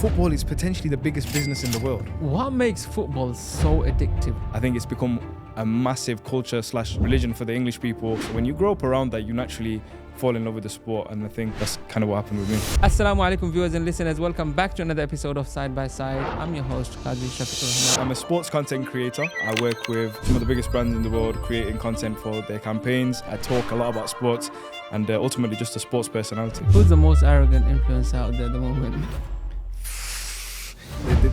football is potentially the biggest business in the world. What makes football so addictive? I think it's become a massive culture/religion for the English people. So when you grow up around that, you naturally fall in love with the sport, and I think that's kind of what happened with me. Assalamu alaikum viewers and listeners, welcome back to another episode of Side by Side. I'm your host, Kazi, Shafiqur. I'm a sports content creator. I work with some of the biggest brands in the world creating content for their campaigns. I talk a lot about sports and ultimately just a sports personality. Who's the most arrogant influencer out there at the moment?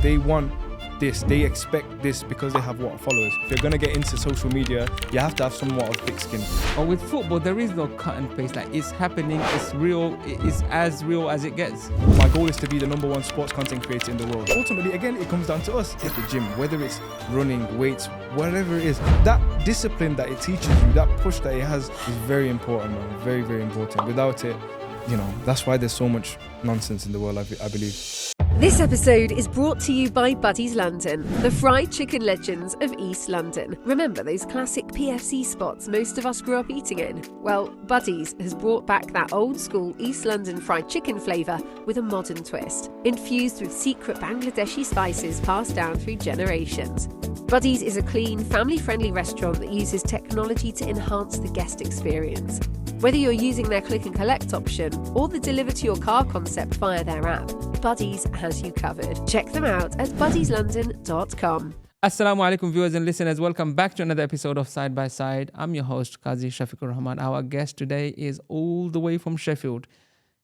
They want this, they expect this because they have followers. If you're going to get into social media, you have to have somewhat of thick skin. But with football, there is no cut and paste. Like, it's happening, it's real, it's as real as it gets. My goal is to be the #1 sports content creator in the world. Ultimately, again, it comes down to us at the gym, whether it's running, weights, whatever it is. That discipline that it teaches you, that push that it has is very important, man. Very, very important. Without it, that's why there's so much nonsense in the world, I believe. This episode is brought to you by Buddy's London, the fried chicken legends of East London. Remember those classic PFC spots most of us grew up eating in? Well, Buddy's has brought back that old school East London fried chicken flavour with a modern twist, infused with secret Bangladeshi spices passed down through generations. Buddy's is a clean, family-friendly restaurant that uses technology to enhance the guest experience. Whether you're using their click and collect option or the deliver to your car concept via their app, Buddy's has you covered. Check them out at buddieslondon.com. Assalamu alaikum viewers and listeners, welcome back to another episode of Side by Side. I'm your host, Kazi, Shafiqur, Rahman. Our guest today is all the way from Sheffield.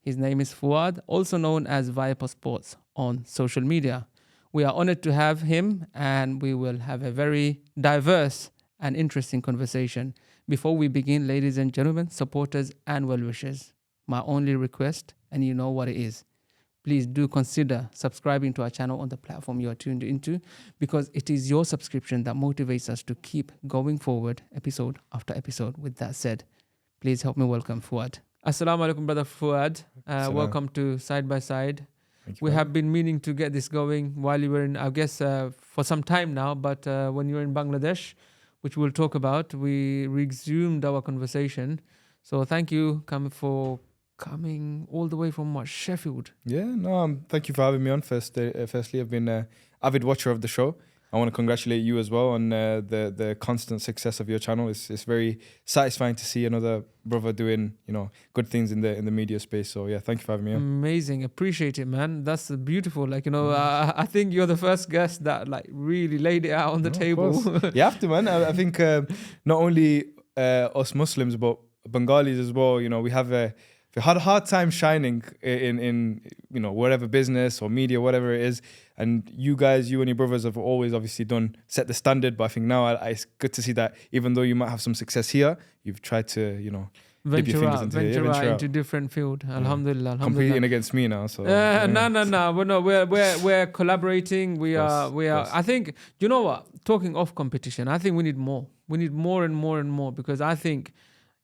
His name is Fuad, also known as Viper Sports on social media. We are honored to have him, and we will have a very diverse and interesting conversation. Before we begin, ladies and gentlemen, supporters and well-wishers, my only request, and you know what it is, please do consider subscribing to our channel on the platform you are tuned into, because it is your subscription that motivates us to keep going forward episode after episode. With that said, please help me welcome Fuad. Assalamu alaikum, brother Fuad. Welcome to Side by Side. We have been meaning to get this going while you were in, I guess, for some time now, but when you were in Bangladesh, which we'll talk about, we resumed our conversation. So thank you for coming all the way from Sheffield. Yeah, no, thank you for having me on. Firstly, I've been an avid watcher of the show. I want to congratulate you as well on the constant success of your channel. It's very satisfying to see another brother doing good things in the media space. So yeah, thank you for having me on. Amazing, appreciate it, man. That's beautiful. I think you're the first guest that really laid it out on the table. You have to, man. I think not only us Muslims but Bengalis as well. We had a hard time shining in whatever business or media, whatever it is. And you and your brothers have always obviously set the standard. But I think now it's good to see that even though you might have some success here, you've tried to, venture out into different field. Yeah. Alhamdulillah. Competing against me now. So No. We're collaborating. We are. I think, you know what? Talking of competition, I think we need more. We need more and more and more, because I think,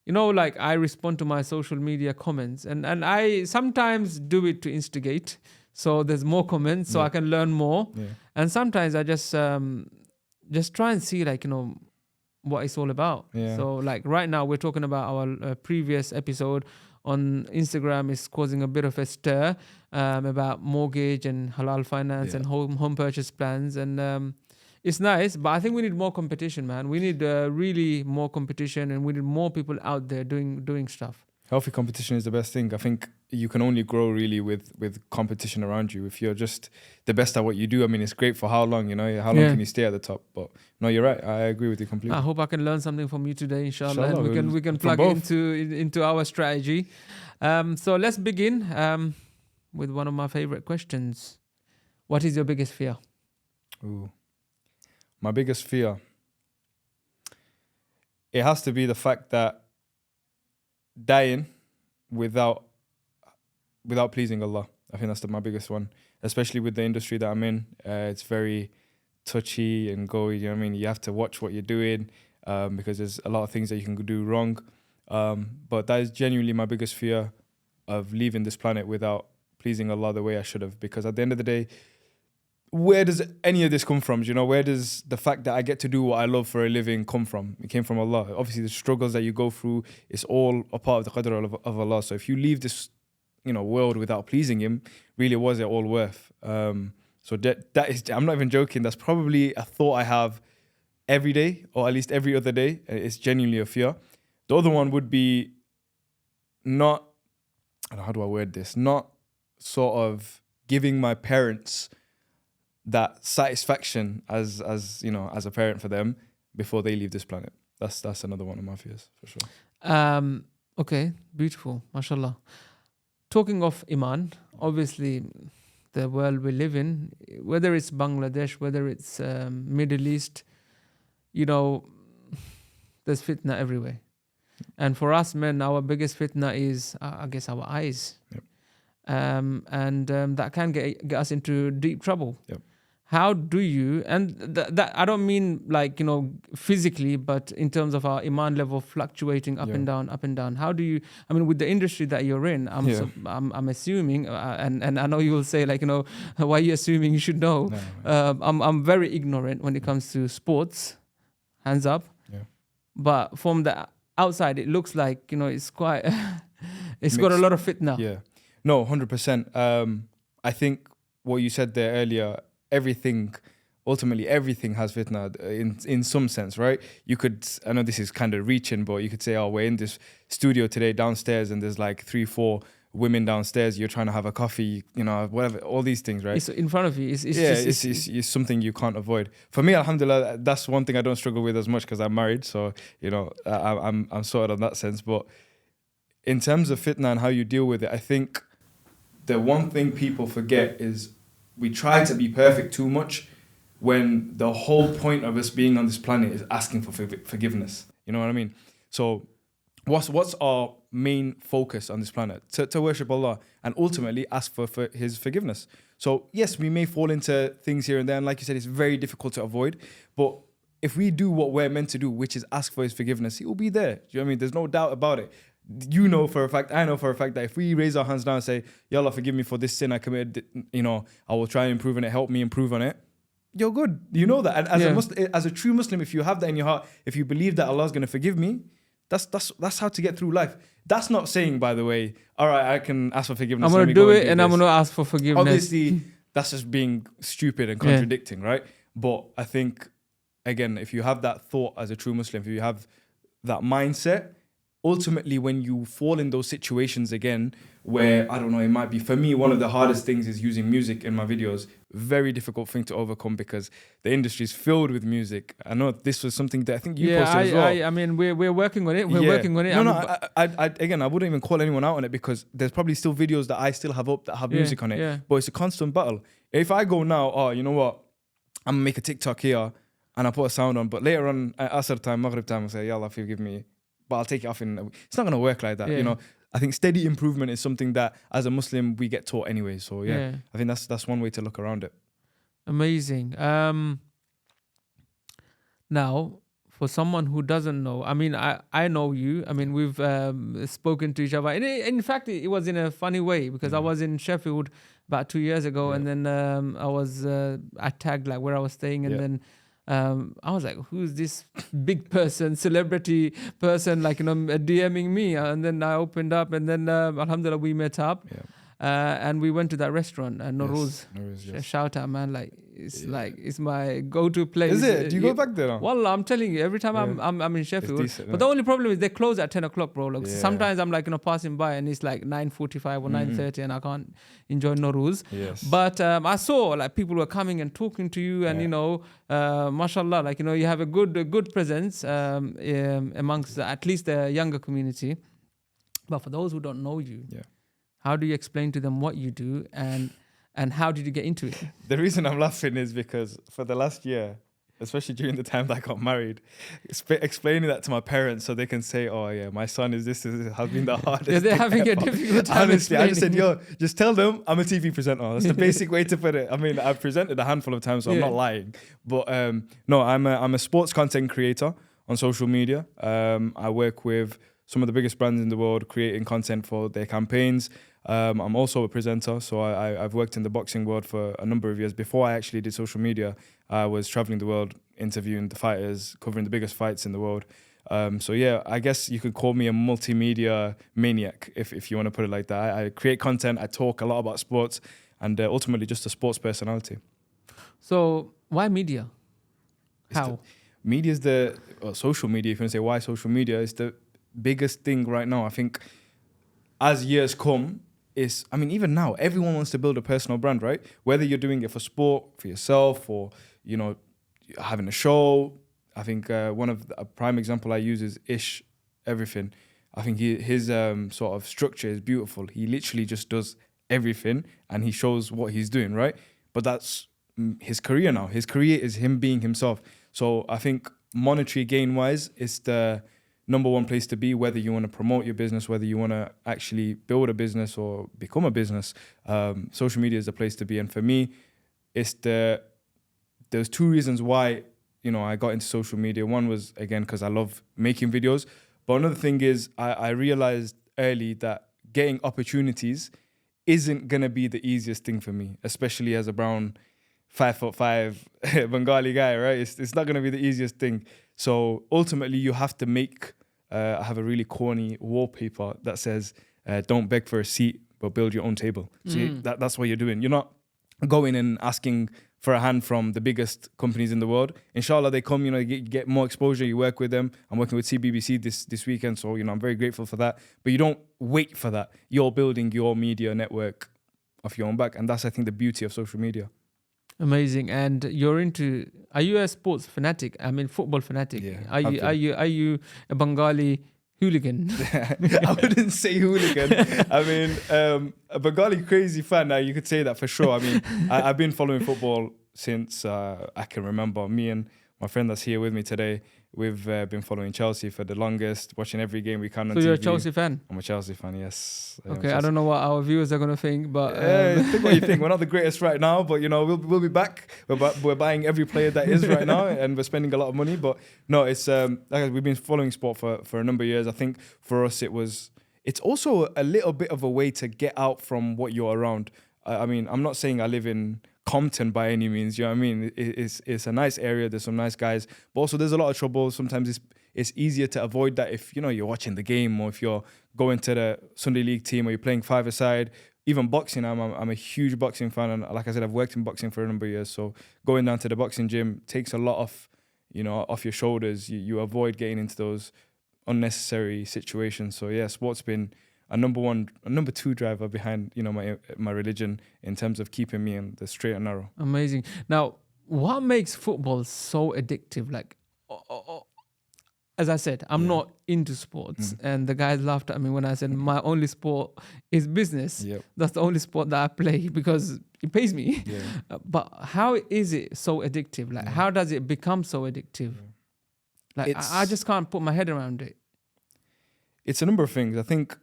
I respond to my social media comments and I sometimes do it to instigate. So there's more comments, so I can learn more. Yeah. And sometimes I just try and see, what it's all about. Yeah. So right now we're talking about our previous episode on Instagram is causing a bit of a stir about mortgage and halal finance and home purchase plans. And it's nice, but I think we need more competition, man. We need really more competition, and we need more people out there doing stuff. Healthy competition is the best thing. I think you can only grow really with competition around you. If you're just the best at what you do, I mean, it's great for how long, How long can you stay at the top? But no, you're right. I agree with you completely. I hope I can learn something from you today, inshallah. And we can plug into our strategy. So let's begin with one of my favorite questions. What is your biggest fear? Ooh. My biggest fear, it has to be the fact that dying without pleasing Allah. I think that's my biggest one, especially with the industry that I'm in. It's very touchy and go, you have to watch what you're doing because there's a lot of things that you can do wrong. But that is genuinely my biggest fear, of leaving this planet without pleasing Allah the way I should have. Because at the end of the day, where does any of this come from? Where does the fact that I get to do what I love for a living come from? It came from Allah. Obviously, the struggles that you go through is all a part of the qadr of Allah. So if you leave this world without pleasing him, really was it all worth? So that is, I'm not even joking. That's probably a thought I have every day, or at least every other day. It's genuinely a fear. The other one would be not, I don't know, how do I word this? Not sort of giving my parents that satisfaction as a parent for them before they leave this planet. That's another one of my fears for sure. Okay, beautiful, mashallah. Talking of Iman, obviously the world we live in, whether it's Bangladesh, whether it's Middle East, there's fitna everywhere. And for us men, our biggest fitna is, I guess, our eyes. Yep. And that can get us into deep trouble. Yep. How do you, and that I don't mean like, physically, but in terms of our Iman level fluctuating up and down. How do you, with the industry that you're in, I'm assuming, and I know you will say like, why are you assuming? You should know. No. I'm very ignorant when it comes to sports, hands up. Yeah. But from the outside, it looks like, it's quite, it's got a lot of fitna. Yeah. No, 100%. I think what you said there earlier, ultimately everything has fitna in some sense, right? You could, I know this is kind of reaching, but you could say, oh, we're in this studio today downstairs and there's like 3-4 women downstairs, you're trying to have a coffee, whatever, all these things, right? It's in front of you. It's something you can't avoid. For me, alhamdulillah, that's one thing I don't struggle with as much because I'm married, so, I'm sorted on that sense. But in terms of fitna and how you deal with it, I think the one thing people forget is we try to be perfect too much when the whole point of us being on this planet is asking for forgiveness. You know what I mean? So what's our main focus on this planet? To worship Allah and ultimately ask for His forgiveness. So yes, we may fall into things here and there, and like you said, it's very difficult to avoid. But if we do what we're meant to do, which is ask for His forgiveness, He will be there. Do you know what I mean? There's no doubt about it. You know for a fact, I know for a fact that if we raise our hands down and say, Ya Allah, forgive me for this sin I committed, I will try and improve on it, help me improve on it, you're good. You know that. And as a true Muslim, if you have that in your heart, if you believe that Allah is going to forgive me, that's how to get through life. That's not saying, by the way, all right, I can ask for forgiveness. I'm going to do it and I'm going to ask for forgiveness. Obviously, that's just being stupid and contradicting, right? But I think, again, if you have that thought as a true Muslim, if you have that mindset, ultimately, when you fall in those situations again, where, I don't know, it might be, for me, one of the hardest things is using music in my videos. Very difficult thing to overcome because the industry is filled with music. I know this was something that I think you posted as well. We're working on it. We're working on it. I wouldn't even call anyone out on it because there's probably still videos that I still have up that have music on it. Yeah. But it's a constant battle. If I go now, you know what, I'm going to make a TikTok here and I put a sound on, but later on at Asr time, Maghrib time, I'll say, Ya Allah, forgive me. But I'll take it off it's not going to work like that. I think steady improvement is something that as a Muslim we get taught anyway. So I think that's one way to look around it. Amazing. Now, for someone who doesn't know, I know you. We've spoken to each other. And in fact, it was in a funny way because I was in Sheffield about 2 years ago, and then I was tagged like where I was staying, and then I was like, who's this big person, celebrity person, DMing me? And then I opened up, and then alhamdulillah, we met up. And we went to that restaurant, Noruz. Yes. Shout out, man! It's my go-to place. Is it? Do you go back there? Well, I'm telling you, every time I'm in Sheffield. Decent, but the only problem is they close at 10 o'clock, bro. Sometimes I'm passing by and it's like 9:45 or 9:30, and I can't enjoy Noruz. Yes. But I saw people were coming and talking to you, and mashallah, you have a good presence amongst at least the younger community. But for those who don't know you, how do you explain to them what you do and how did you get into it? The reason I'm laughing is because for the last year, especially during the time that I got married, explaining that to my parents so they can say, oh yeah, my son is this has been the hardest. They're having a difficult time. Honestly, I just said, just tell them I'm a TV presenter. That's the basic way to put it. I've presented a handful of times, so I'm not lying. But no, I'm a sports content creator on social media. I work with some of the biggest brands in the world creating content for their campaigns. I'm also a presenter, so I've worked in the boxing world for a number of years. Before I actually did social media, I was traveling the world, interviewing the fighters, covering the biggest fights in the world. So yeah, I guess you could call me a multimedia maniac if you want to put it like that. I create content, I talk a lot about sports, and ultimately just a sports personality. So why media? How? Media is social media, if you want to say why social media, is the biggest thing right now. I think as years come, even now, everyone wants to build a personal brand, right? Whether you're doing it for sport, for yourself, or, having a show. I think a prime example I use is Ish Everything. I think his sort of structure is beautiful. He literally just does everything and he shows what he's doing, right? But that's his career now. His career is him being himself. So I think monetary gain wise, it's the number one place to be, whether you want to promote your business, whether you want to actually build a business or become a business. Social media is the place to be. And for me, there's two reasons why, I got into social media. One was, again, because I love making videos. But another thing is I realized early that getting opportunities isn't going to be the easiest thing for me, especially as a brown 5'5" Bengali guy, right? It's not going to be the easiest thing. So ultimately, you have to make. I have a really corny wallpaper that says, "Don't beg for a seat, but build your own table." So that's what you're doing. You're not going and asking for a hand from the biggest companies in the world. Inshallah, they come. You get more exposure. You work with them. I'm working with CBBC this weekend, so I'm very grateful for that. But you don't wait for that. You're building your media network off your own back, and that's, I think, the beauty of social media. Amazing. And are you a sports fanatic? I mean, football fanatic? Yeah, Are you a Bengali hooligan? I wouldn't say hooligan. I mean, a Bengali crazy fan. You could say that for sure. I mean, I've been following football since I can remember. Me and my friend that's here with me today, we've been following Chelsea for the longest, watching every game we can on TV. So you're a Chelsea fan? I'm a Chelsea fan, yes. Okay, I don't know what our viewers are going to think, but... think what you think. We're not the greatest right now, but, we'll be back. We're buying every player that is right now, and we're spending a lot of money. But no, it's we've been following sport for a number of years. I think for us, it's also a little bit of a way to get out from what you're around. I mean, I'm not saying I live in Compton by any means, you know what I mean? It's a nice area, there's some nice guys, but also there's a lot of trouble. Sometimes it's easier to avoid that if you're watching the game, or if you're going to the Sunday League team, or you're playing five-a-side. Even boxing, I'm a huge boxing fan, and like I said, I've worked in boxing for a number of years, so going down to the boxing gym takes a lot off your shoulders. You avoid getting into those unnecessary situations. So yeah, sport's been a number two driver behind my religion in terms of keeping me in the straight and narrow. Amazing. Now, what makes football so addictive? Like, as I said, I'm not into sports, and the guys laughed at me when I said my only sport is business. Yep. That's the only sport that I play because it pays me. Yeah. But how is it so addictive? Like, how does it become so addictive? Like, I just can't put my head around it. It's a number of things. I think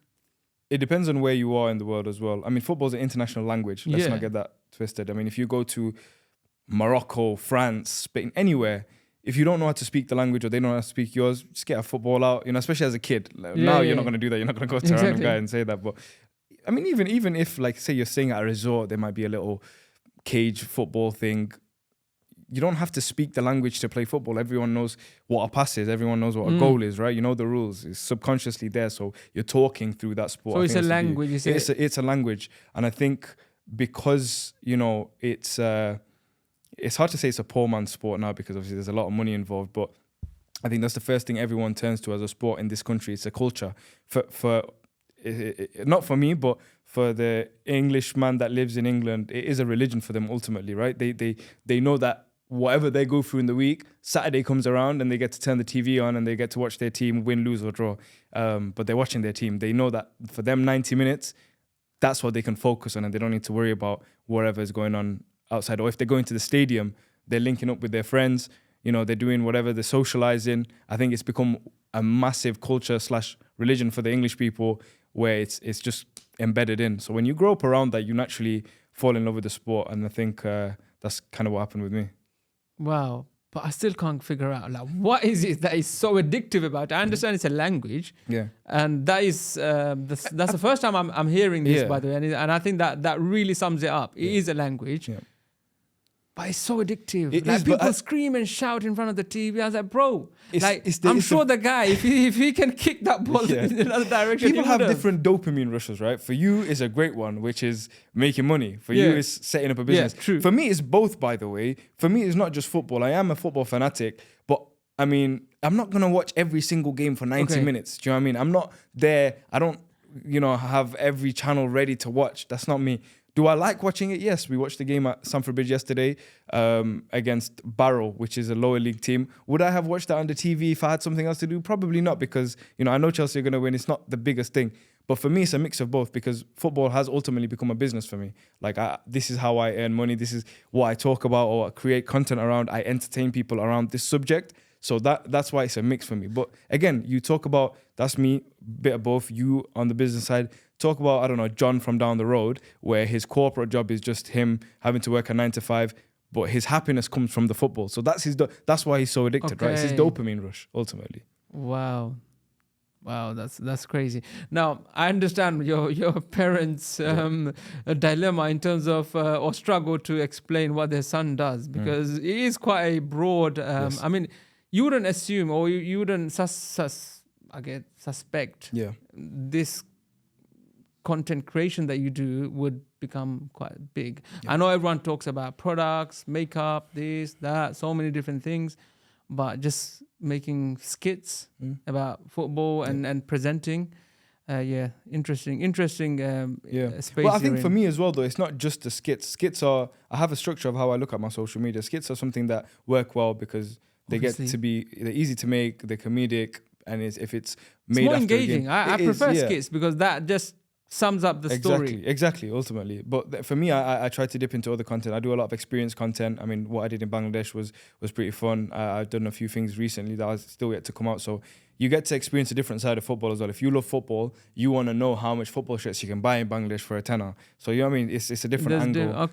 it depends on where you are in the world as well. I mean, football is an international language. Let's not get that twisted. I mean, if you go to Morocco, France, Spain, anywhere, if you don't know how to speak the language or they don't know how to speak yours, just get a football out, especially as a kid. You're not going to do that. You're not going to go to a random guy and say that. But I mean, even if, like, say you're staying at a resort, there might be a little cage football thing. You don't have to speak the language to play football. Everyone knows what a pass is. Everyone knows what a goal is, right? You know the rules. It's subconsciously there. So you're talking through that sport. So it's a language. It's a language. And I think because, it's hard to say it's a poor man's sport now because obviously there's a lot of money involved. But I think that's the first thing everyone turns to as a sport in this country. It's a culture. Not for me, but for the Englishman that lives in England, it is a religion for them ultimately, right? They know that whatever they go through in the week, Saturday comes around and they get to turn the TV on and they get to watch their team win, lose or draw. But they're watching their team. They know that for them 90 minutes, that's what they can focus on, and they don't need to worry about whatever is going on outside. Or if they're going to the stadium, they're linking up with their friends, they're doing whatever, they're socializing. I think it's become a massive culture / religion for the English people where it's just embedded in. So when you grow up around that, you naturally fall in love with the sport. And I think that's kind of what happened with me. Wow. But I still can't figure out, like, what is it that is so addictive about it? I understand it's a language. Yeah. And that is, that's the first time I'm hearing this, by the way. And I think that really sums it up. It is a language. Yeah. But it's so addictive. It like is, but people scream and shout in front of the TV. I was like, bro, It's I'm sure the guy, if he can kick that ball in another direction, people have different dopamine rushes, right? For you, it's a great one, which is making money. For you, it's setting up a business. Yeah, true. For me, it's both, by the way. For me, it's not just football. I am a football fanatic, but I mean, I'm not gonna watch every single game for 90 minutes. Do you know what I mean? I'm not there. I don't, have every channel ready to watch. That's not me. Do I like watching it? Yes, we watched the game at Stamford Bridge yesterday against Barrow, which is a lower league team. Would I have watched that on the TV if I had something else to do? Probably not, because I know Chelsea are going to win. It's not the biggest thing. But for me, it's a mix of both, because football has ultimately become a business for me. Like, this is how I earn money. This is what I talk about or create content around. I entertain people around this subject. So that's why it's a mix for me. But again, you talk about, that's me, bit of both. You on the business side. Talk about, I don't know, John from down the road, where his corporate job is just him having to work a 9 to 5, but his happiness comes from the football. So that's why he's so addicted, right? It's his dopamine rush, ultimately. Wow, that's crazy. Now, I understand your parents' dilemma in terms of or struggle to explain what their son does, because it is quite a broad. I mean, you wouldn't assume, or you wouldn't suspect this content creation that you do would become quite big. I know everyone talks about products, makeup, this, that, so many different things, but just making skits about football and presenting, interesting space. Well, I think for me as well, though, it's not just the skits. Skits are, I have a structure of how I look at my social media. Skits are something that work well because they get to be, they're easy to make, they're comedic, and if it's made more after engaging. I prefer skits because that just sums up the story. Exactly, ultimately. But for me, I try to dip into other content. I do a lot of experience content. I mean, what I did in Bangladesh was pretty fun. I've done a few things recently that are still yet to come out. So you get to experience a different side of football as well. If you love football, you want to know how much football shirts you can buy in Bangladesh for a tenner. So, you know what I mean? It's a different angle of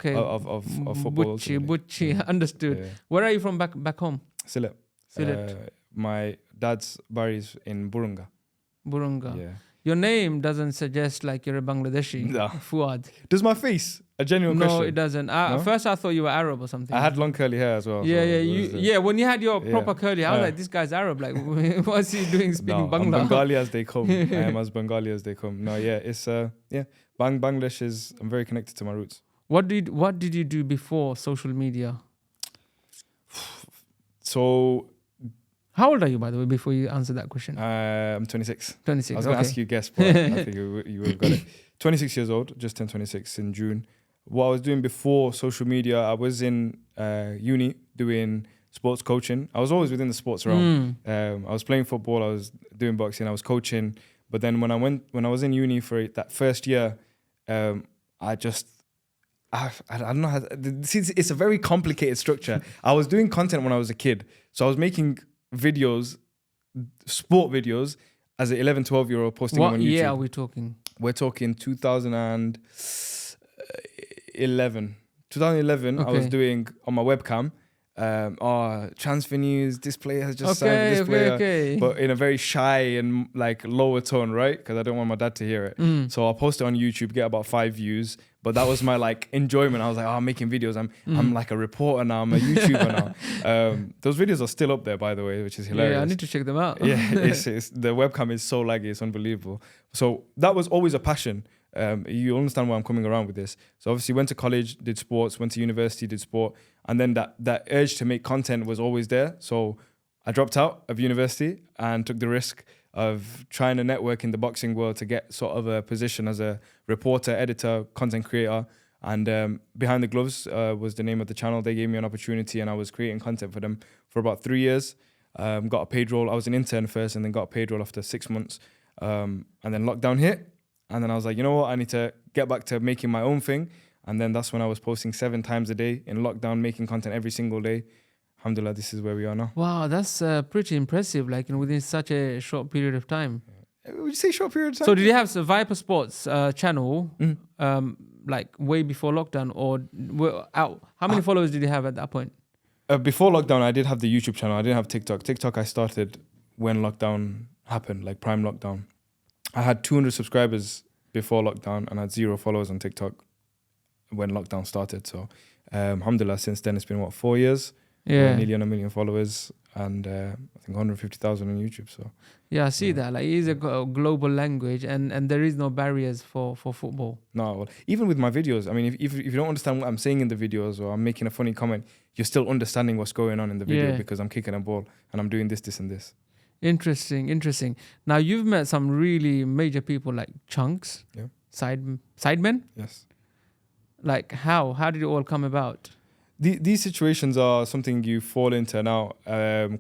football. Butchi, understood. Yeah. Where are you from back home? Sylhet. My dad's bari is in Burunga. Yeah. Your name doesn't suggest like you're a Bangladeshi. No. Fuad. Does my face? A genuine question? No, it doesn't. At first I thought you were Arab or something. I had long curly hair as well. When you had your proper curly hair, I was like, this guy's Arab. Like, what's he doing speaking Bangla? I'm Bengali as they come. I am as Bengali as they come. No, it's Bangladesh is, I'm very connected to my roots. What did you do before social media? So, how old are you, by the way, before you answer that question? I'm 26. 26, I was going to ask you guess, but I think you would have got it. 26 years old, just turned 26 in June. What I was doing before social media, I was in uni doing sports coaching. I was always within the sports realm. I was playing football, I was doing boxing, I was coaching. But then when I was in uni for that first year, I don't know how. It's a very complicated structure. I was doing content when I was a kid. So I was making videos, sport videos, as an 11, 12-year-old, posting them on YouTube. What year are we talking? We're talking 2011. 2011, I was doing on my webcam, transfer news, this player has just signed for this player. But in a very shy and like lower tone, right? Because I don't want my dad to hear it. So I'll post it on YouTube, get about 5 views. But that was my like enjoyment. I was like, I'm making videos. I'm like a reporter now. I'm a YouTuber now. Those videos are still up there, by the way, which is hilarious. Yeah, I need to check them out. The webcam is so laggy. It's unbelievable. So that was always a passion. You understand where I'm coming around with this. So obviously went to college, did sports, went to university, did sport. And then that urge to make content was always there. So I dropped out of university and took the risk of trying to network in the boxing world to get sort of a position as a reporter, editor, content creator. And Behind the Gloves was the name of the channel. They gave me an opportunity and I was creating content for them for about 3 years. Got a paid role. I was an intern first and then got a paid role after 6 months. And then lockdown hit. And then I was like, you know what? I need to get back to making my own thing. And then that's when I was posting 7 times a day in lockdown, making content every single day. Alhamdulillah, this is where we are now. Wow, that's pretty impressive, like within such a short period of time. Would you say short period of time? So did you have a Viper Sports channel like way before lockdown, or how many followers did you have at that point? Before lockdown, I did have the YouTube channel. I didn't have TikTok. TikTok I started when lockdown happened, like prime lockdown. I had 200 subscribers before lockdown and I had 0 followers on TikTok when lockdown started. So Alhamdulillah, since then it's been 4 years? Nearly on 1 million followers, and I think 150,000 on YouTube. So I see that. Like, it is a global language, and there is no barriers for football. No, well, even with my videos, I mean, if you don't understand what I'm saying in the videos, or I'm making a funny comment, you're still understanding what's going on in the video because I'm kicking a ball and I'm doing this, and this. Interesting. Now, you've met some really major people like CHUNKZ, SIDEMEN. Yes. Like, how did it all come about? These situations are something you fall into now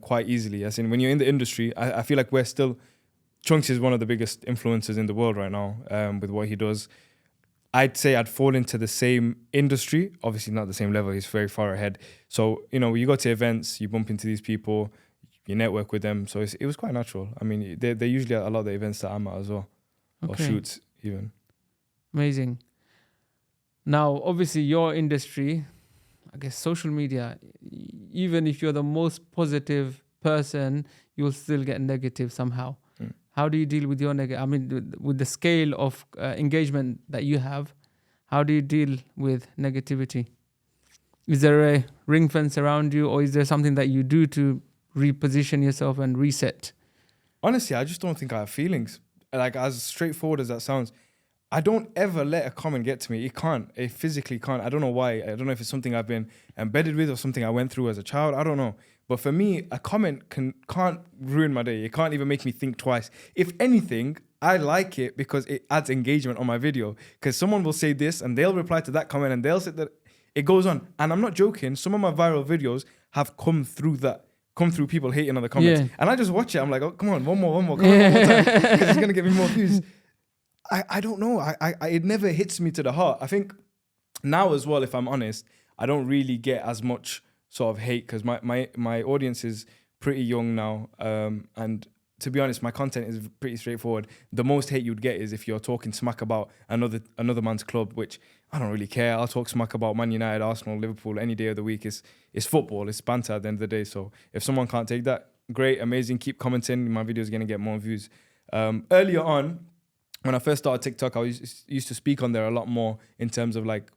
quite easily. As in, when you're in the industry, I feel like CHUNKZ is one of the biggest influencers in the world right now with what he does. I'd say I'd fall into the same industry, obviously not the same level, he's very far ahead. So, you go to events, you bump into these people, you network with them. So it was quite natural. I mean, they're usually at a lot of the events that I'm at as well, or shoots even. Amazing. Now, obviously your industry, I guess social media, even if you're the most positive person, you'll still get negative somehow. How do you deal with your negative? I mean, with the scale of engagement that you have, how do you deal with negativity? Is there a ring fence around you, or is there something that you do to reposition yourself and reset? Honestly, I just don't think I have feelings. Like, as straightforward as that sounds, I don't ever let a comment get to me. It physically can't. I don't know why. I don't know if it's something I've been embedded with or something I went through as a child. I don't know. But for me, a comment can't ruin my day. It can't even make me think twice. If anything, I like it because it adds engagement on my video. Because someone will say this and they'll reply to that comment and they'll say that. It goes on. And I'm not joking. Some of my viral videos have come through people hating on the comments. Yeah. And I just watch it. I'm like, oh, come on, one more, come on, one more time. Because it's going to get me more views. I don't know. It never hits me to the heart. I think now as well, if I'm honest, I don't really get as much sort of hate because my audience is pretty young now. And to be honest, my content is pretty straightforward. The most hate you'd get is if you're talking smack about another man's club, which I don't really care. I'll talk smack about Man United, Arsenal, Liverpool any day of the week. It's football. It's banter at the end of the day. So if someone can't take that, great, amazing. Keep commenting. My videos are going to get more views. Earlier on, when I first started TikTok, I used to speak on there a lot more in terms of like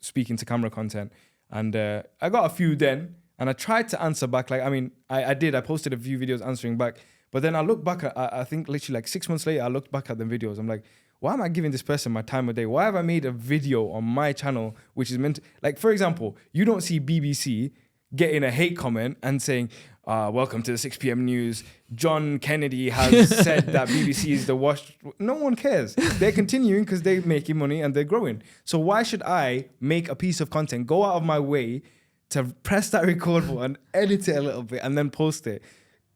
speaking to camera content. And I got a few then, and I tried to answer back. Like, I mean, I did. I posted a few videos answering back. But then I look back at, I think literally like 6 months later, I looked back at the videos. I'm like, why am I giving this person my time of day? Why have I made a video on my channel, which is meant to, like, for example, you don't see BBC getting a hate comment and saying, welcome to the 6 p.m. news. John Kennedy has said that BBC is the worst. No one cares. They're continuing because they're making money and they're growing. So why should I make a piece of content, go out of my way to press that record button, edit it a little bit, and then post it?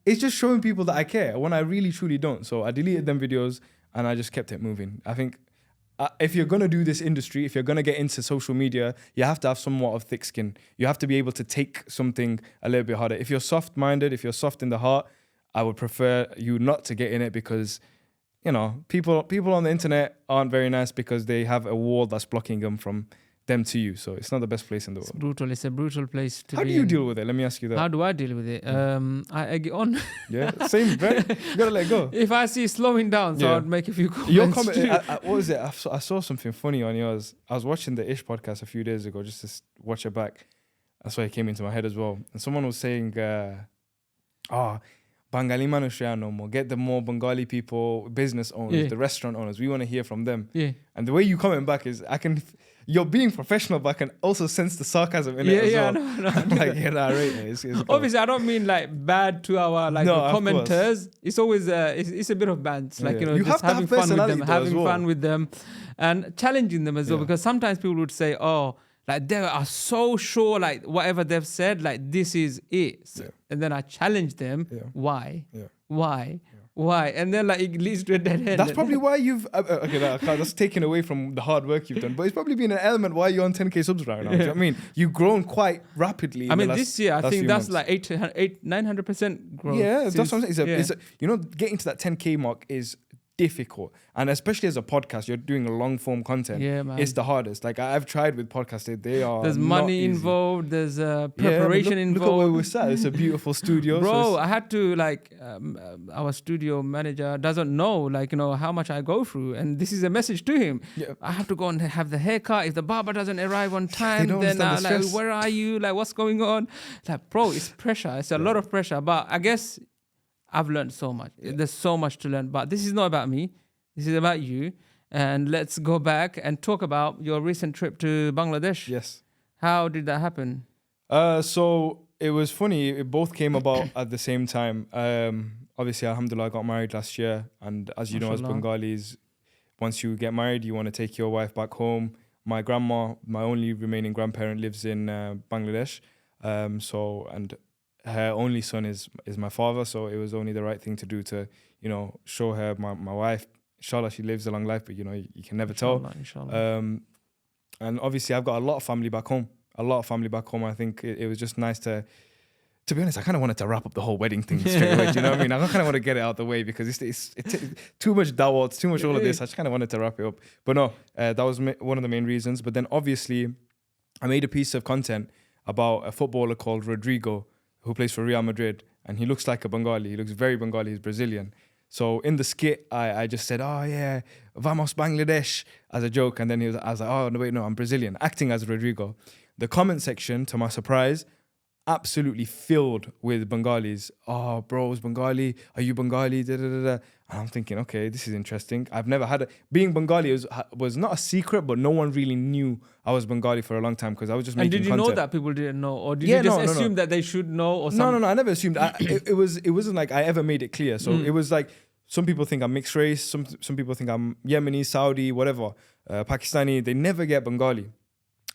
It's just showing people that I care when I really, truly don't. So I deleted them videos and I just kept it moving. I think if you're going to do this industry, if you're going to get into social media, you have to have somewhat of thick skin. You have to be able to take something a little bit harder. If you're soft-minded, if you're soft in the heart, I would prefer you not to get in it because, people on the internet aren't very nice because they have a wall that's blocking them from them to you. So it's not the best place in the world. It's brutal. It's a brutal place to be. How do you deal with it? Let me ask you that. How do I deal with it? I get on. Yeah, same. Right? You gotta let go. If I see slowing down, so I'd make a few comments. Your comment. What was it? I saw something funny on yours. I was watching the Ish podcast a few days ago just to watch it back. That's why it came into my head as well. And someone was saying, Bengali Manushraya no more. Get the more Bengali people, business owners, the restaurant owners. We want to hear from them. Yeah. And the way you comment back is, you're being professional, but I can also sense the sarcasm in it as well. No. I'm like, I rate it. It's cool. Obviously, I don't mean like bad to our commenters. It's always it's a bit of bands, like you just having fun with them, and challenging them as well. Because sometimes people would say, like they are so sure, like whatever they've said, like this is it. And then I challenge them. Why? Why? And then like it leads to a dead end. That's probably why you've that's taken away from the hard work you've done. But it's probably been an element why you're on 10k subs right now. Do you know what I mean? You've grown quite rapidly. I mean, this year I think that's like 900% growth. Yeah, that's what I'm saying. Getting to that 10k mark is difficult. And especially as a podcast, you're doing a long form content. Yeah, man. It's the hardest. Like I've tried with podcasts, they are There's not money easy. involved. There's Yeah, preparation but involved. look at where we're sat. It's a beautiful studio. Bro, I had to our studio manager doesn't know how much I go through, and this is a message to him. Yeah. I have to go and have the haircut. If the barber doesn't arrive on time, don't then understand the stress. where are you? Like, what's going on? Like, bro, it's pressure. It's a lot of pressure. But I guess I've learned so much. There's so much to learn. But this is not about me. This is about you. And let's go back and talk about your recent trip to Bangladesh. Yes. How did that happen? So it was funny. It both came about at the same time. Obviously, alhamdulillah, I got married last year. And as you know, as Bengalis, once you get married, you want to take your wife back home. My grandma, my only remaining grandparent, lives in Bangladesh. And her only son is my father. So it was only the right thing to do to, show her my wife. Inshallah, she lives a long life, but you can never tell. Inshallah. And obviously, I've got a lot of family back home. I think it was just nice to be honest, I kind of wanted to wrap up the whole wedding thing straight away. Do you know what I mean? I kind of want to get it out of the way because it's too much dawah, it's too much all of this. I just kind of wanted to wrap it up. But no, that was one of the main reasons. But then obviously, I made a piece of content about a footballer called Rodrigo who plays for Real Madrid. And he looks like a Bengali. He looks very Bengali. He's Brazilian. So in the skit, I just said, oh yeah, vamos Bangladesh as a joke. And then I was like, oh no, wait, no, I'm Brazilian, acting as Rodrigo. The comment section, to my surprise, absolutely filled with Bengalis. Oh, bro, is Bengali? Are you Bengali? Da, da, da, da. And I'm thinking, okay, this is interesting. I've never had being Bengali was not a secret, but no one really knew I was Bengali for a long time because I was just making content. And did you know that people didn't know, or did you just assume that they should know, or something? No, I never assumed. It wasn't like I ever made it clear. So it was like some people think I'm mixed race. Some people think I'm Yemeni, Saudi, whatever, Pakistani. They never get Bengali.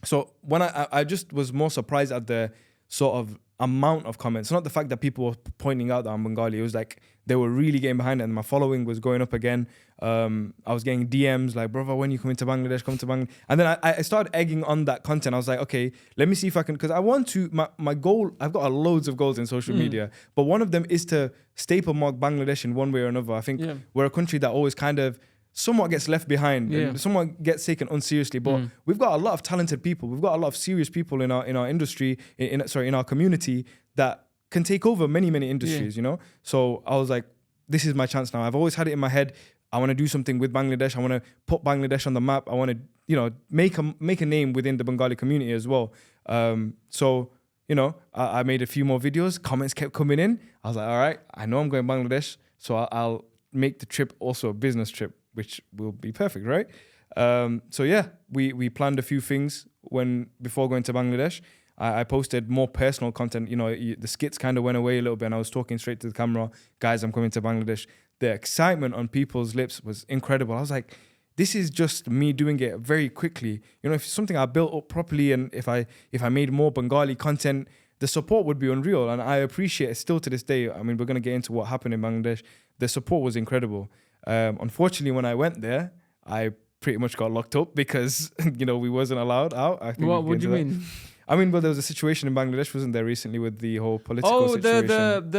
So when I just was more surprised at the sort of amount of comments, not the fact that people were pointing out that I'm Bengali. It was like they were really getting behind it, and my following was going up again. I was getting DMs like, brother, when you come to Bangladesh, come to Bangladesh. And then I started egging on that content. I was like, okay, let me see if I can, because I want to, my goal, I've got loads of goals in social media, but one of them is to staple mark Bangladesh in one way or another. I think we're a country that always kind of somewhat gets left behind and somewhat gets taken unseriously, but we've got a lot of talented people. We've got a lot of serious people in our industry, in our community that can take over many industries, So I was like, this is my chance now. I've always had it in my head. I want to do something with Bangladesh. I want to put Bangladesh on the map. I want to, make a name within the Bengali community as well. So, I made a few more videos. Comments kept coming in. I was like, all right, I know I'm going to Bangladesh, so I'll make the trip also a business trip, which will be perfect, right? So yeah, we planned a few things before going to Bangladesh. I posted more personal content. The skits kind of went away a little bit, and I was talking straight to the camera. Guys, I'm coming to Bangladesh. The excitement on people's lips was incredible. I was like, this is just me doing it very quickly. If it's something I built up properly, and if I made more Bengali content, the support would be unreal. And I appreciate it still to this day. I mean, we're going to get into what happened in Bangladesh. The support was incredible. Unfortunately, when I went there, I pretty much got locked up because, we wasn't allowed out. I think what do you mean? I mean, well, there was a situation in Bangladesh, wasn't there, recently with the whole political situation?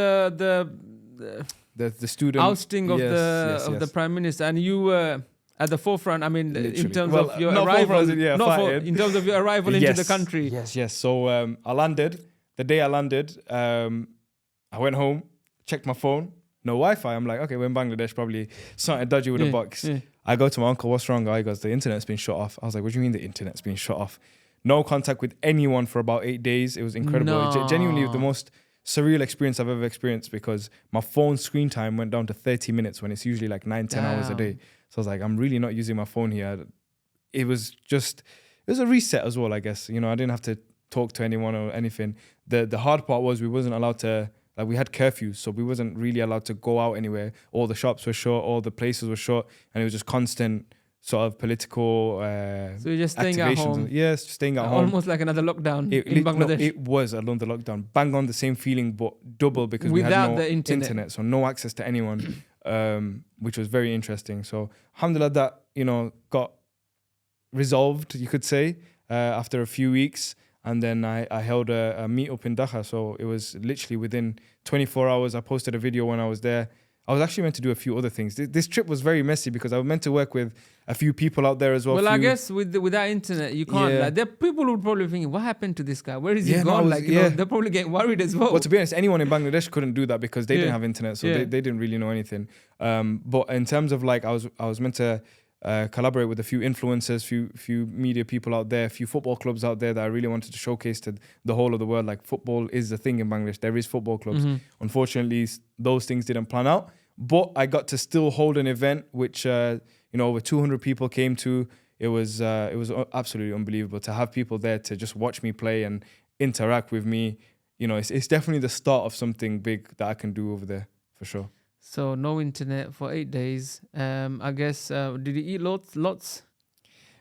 The student ousting of the prime minister, and you were at the forefront. I mean, in terms of your arrival, in terms of your arrival into the country. Yes. So I landed. The day I landed, I went home, checked my phone, no Wi-Fi. I'm like, okay, we're in Bangladesh, probably something dodgy with a box. Yeah. I go to my uncle, what's wrong? He goes, the internet's been shut off. I was like, what do you mean the internet's been shut off? No contact with anyone for about 8 days. It was incredible. Genuinely the most surreal experience I've ever experienced, because my phone screen time went down to 30 minutes when it's usually like 9-10 hours a day. So I was like, I'm really not using my phone here. It was a reset as well, I guess. I didn't have to talk to anyone or anything. The hard part was we wasn't allowed to, we had curfews, so we wasn't really allowed to go out anywhere. All the shops were shut, all the places were shut, and it was just constant sort of political so you're just staying at home? Yes, staying at home. Almost like another lockdown in Bangladesh. No, it was another lockdown. Bang on the same feeling, but double, because without we had no the internet, so no access to anyone, which was very interesting. So alhamdulillah, that got resolved, you could say, after a few weeks. And then I held a meet up in Dhaka. So it was literally within 24 hours. I posted a video when I was there. I was actually meant to do a few other things. This trip was very messy because I was meant to work with a few people out there as well. Well, I guess with that internet, you can't. Yeah. Like, there people would probably think, what happened to this guy? Where is he Yeah, no, gone? it was- Like, you yeah. know, they're probably getting worried as well. Well, to be honest, anyone in Bangladesh couldn't do that because they Yeah. didn't have internet, so Yeah. they didn't really know anything. But in terms of like, I was meant to collaborate with a few influencers, few media people out there, a few football clubs out there that I really wanted to showcase to the whole of the world. Like, football is the thing in Bangladesh. There is football clubs. Mm-hmm. Unfortunately, those things didn't plan out. But I got to still hold an event which over 200 people came to. It was absolutely unbelievable to have people there to just watch me play and interact with me. You know, it's definitely the start of something big that I can do over there for sure. So no internet for 8 days. I guess, did you eat lots?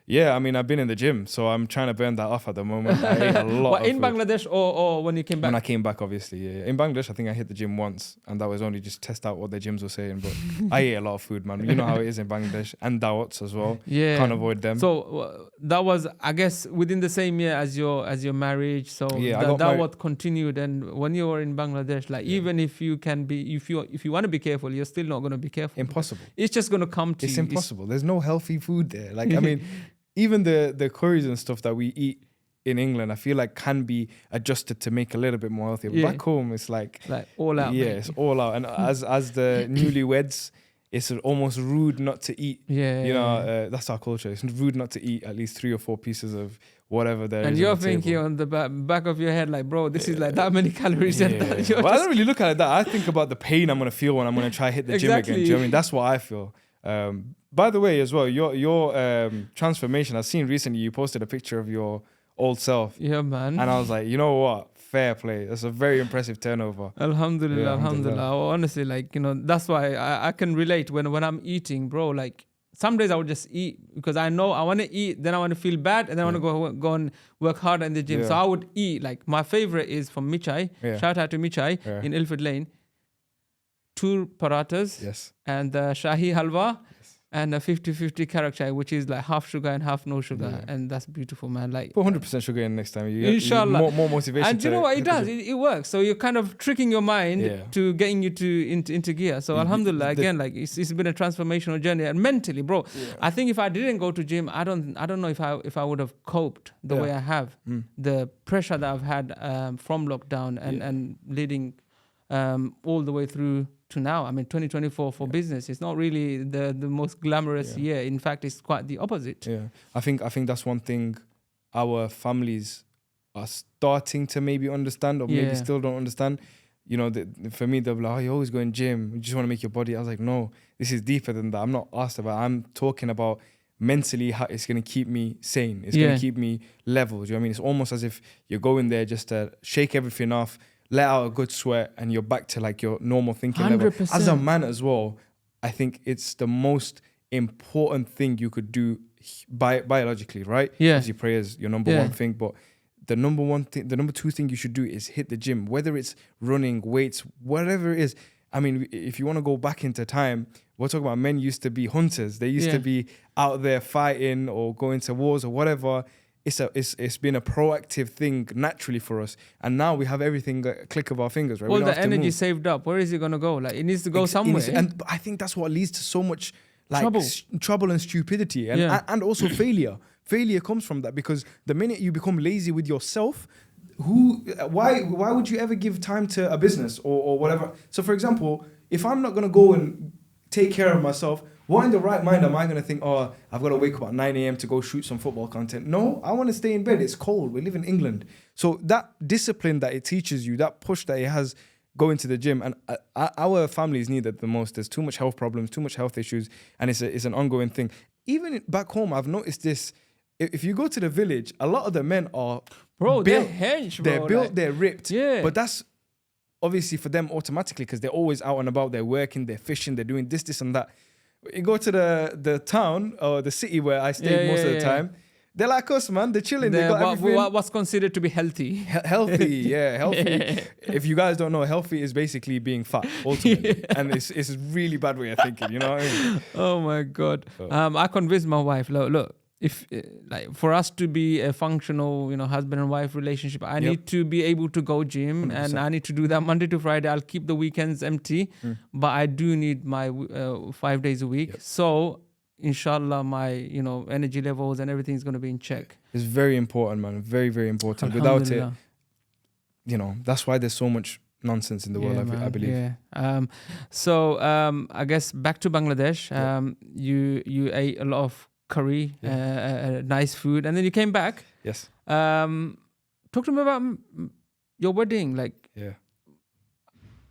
Yeah, I mean, I've been in the gym, so I'm trying to burn that off at the moment. I ate a lot What, of in food. Bangladesh or when you came back? When I came back, obviously, yeah. In Bangladesh, I think I hit the gym once, and that was only just test out what the gyms were saying. But I ate a lot of food, man. You know how it is in Bangladesh, and dawats as well. Yeah. Can't avoid them. So that was, I guess, within the same year as your marriage. So Yeah, I got that married- what continued. And when you were in Bangladesh, like even if you can be, if you want to be careful, you're still not going to be careful. Impossible. It's just going to come to It's you. impossible. There's no healthy food there. Like, I mean, even the curries and stuff that we eat in England, I feel like can be adjusted to make a little bit more healthy. But Yeah. back home, it's like All out. yeah, mate. it's all out. And as the newlyweds, it's almost rude not to eat. Yeah. You know, that's our culture. It's rude not to eat at least 3 or 4 pieces of whatever there is. And on you're the thinking table. on the back of your head, like, bro, this is like that many calories. Yeah. And that. You're Well, I just- don't really look at it that. I think about the pain I'm gonna feel when I'm gonna try hit the gym again. Do you know what I mean? That's what I feel. By the way, as well, your transformation. I've seen recently you posted a picture of your old self, yeah, man. and I was like, you know what? Fair play. That's a very impressive turnover. Alhamdulillah, Yeah, alhamdulillah. alhamdulillah. Honestly, like, you know, that's why I can relate when I'm eating, bro. Like, some days I would just eat because I know I want to eat, then I want to feel bad, and then I want to go and work hard in the gym. Yeah. So I would eat. Like, my favorite is from Michai. Yeah. Shout out to Michai Yeah. in Ilford Lane. 2 paratas Yes. and Shahi halwa. And a 50-50 carrot chai, which is like half sugar and half no sugar. Yeah. And that's beautiful, man. Like, Put 100% sugar in next time. You Inshallah. more motivation. and you know what it does? It works. So you're kind of tricking your mind Yeah. to getting you into gear. So You- alhamdulillah, the- again, like it's been a transformational journey. And mentally, bro, Yeah. I think if I didn't go to gym, I don't know if I would have coped the Yeah. way I have. Mm. The pressure that I've had from lockdown and leading all the way through to now. I mean, 2024 for business, it's not really the most glamorous year. In fact, it's quite the opposite. Yeah, I think that's one thing our families are starting to maybe understand, or maybe Yeah. still don't understand. You know, for me, they're like, "Oh, you always go in gym. You just want to make your body." I was like, "No, this is deeper than that. I'm not asked about. I'm talking about mentally how it's going to keep me sane. It's going Yeah. to keep me level. Do you know what I mean? It's almost as if you're going there just to shake everything off, let out a good sweat, and you're back to like your normal thinking level. 100%. As a man as well, I think it's the most important thing you could do biologically, right? Yeah. As your prayers, your number one thing. But the number 2 thing you should do is hit the gym, whether it's running, weights, whatever it is. I mean, if you want to go back into time, we're talking about men used to be hunters. They used to be out there fighting or going to wars or whatever. It's been a proactive thing naturally for us, and now we have everything at a click of our fingers, right? All We don't the have to energy move. saved up, where is it gonna go? Like, it needs to go somewhere. And I think that's what leads to so much like Trouble. trouble and stupidity, and Yeah. and also failure. Failure comes from that, because the minute you become lazy with yourself, why would you ever give time to a business or whatever? So, for example, if I'm not gonna go and take care of myself, what in the right mind am I going to think, oh, I've got to wake up at 9 a.m. to go shoot some football content? No, I want to stay in bed. It's cold. We live in England. So that discipline that it teaches you, that push that it has going to the gym, and our families need it the most. There's too much health problems, too much health issues, and it's an ongoing thing. Even back home, I've noticed this. If you go to the village, a lot of the men are Bro, built. they're hench, bro. They're built, like- they're ripped. Yeah. But that's obviously for them automatically, because they're always out and about, they're working, they're fishing, they're doing this and that. You go to the town or the city where I stayed most of the time, they're like us, man. They're chilling. They got everything. What's considered to be healthy? Healthy, yeah, healthy. If you guys don't know, healthy is basically being fat, ultimately. And it's a really bad way of thinking, you know what I mean? Oh my God. I convinced my wife, look, if like for us to be a functional, husband and wife relationship, I need to be able to go gym 100%. and I need to do that Monday to Friday. I'll keep the weekends empty, but I do need my 5 days a week. So inshallah, my energy levels and everything is going to be in check. It's very important, man. Very, very important. Without it, Alhamdulillah. That's why there's so much nonsense in the world, I believe. Yeah. So I guess back to Bangladesh. You ate a lot of curry, nice food, and then you came back. Yes. Talk to me about your wedding. Like,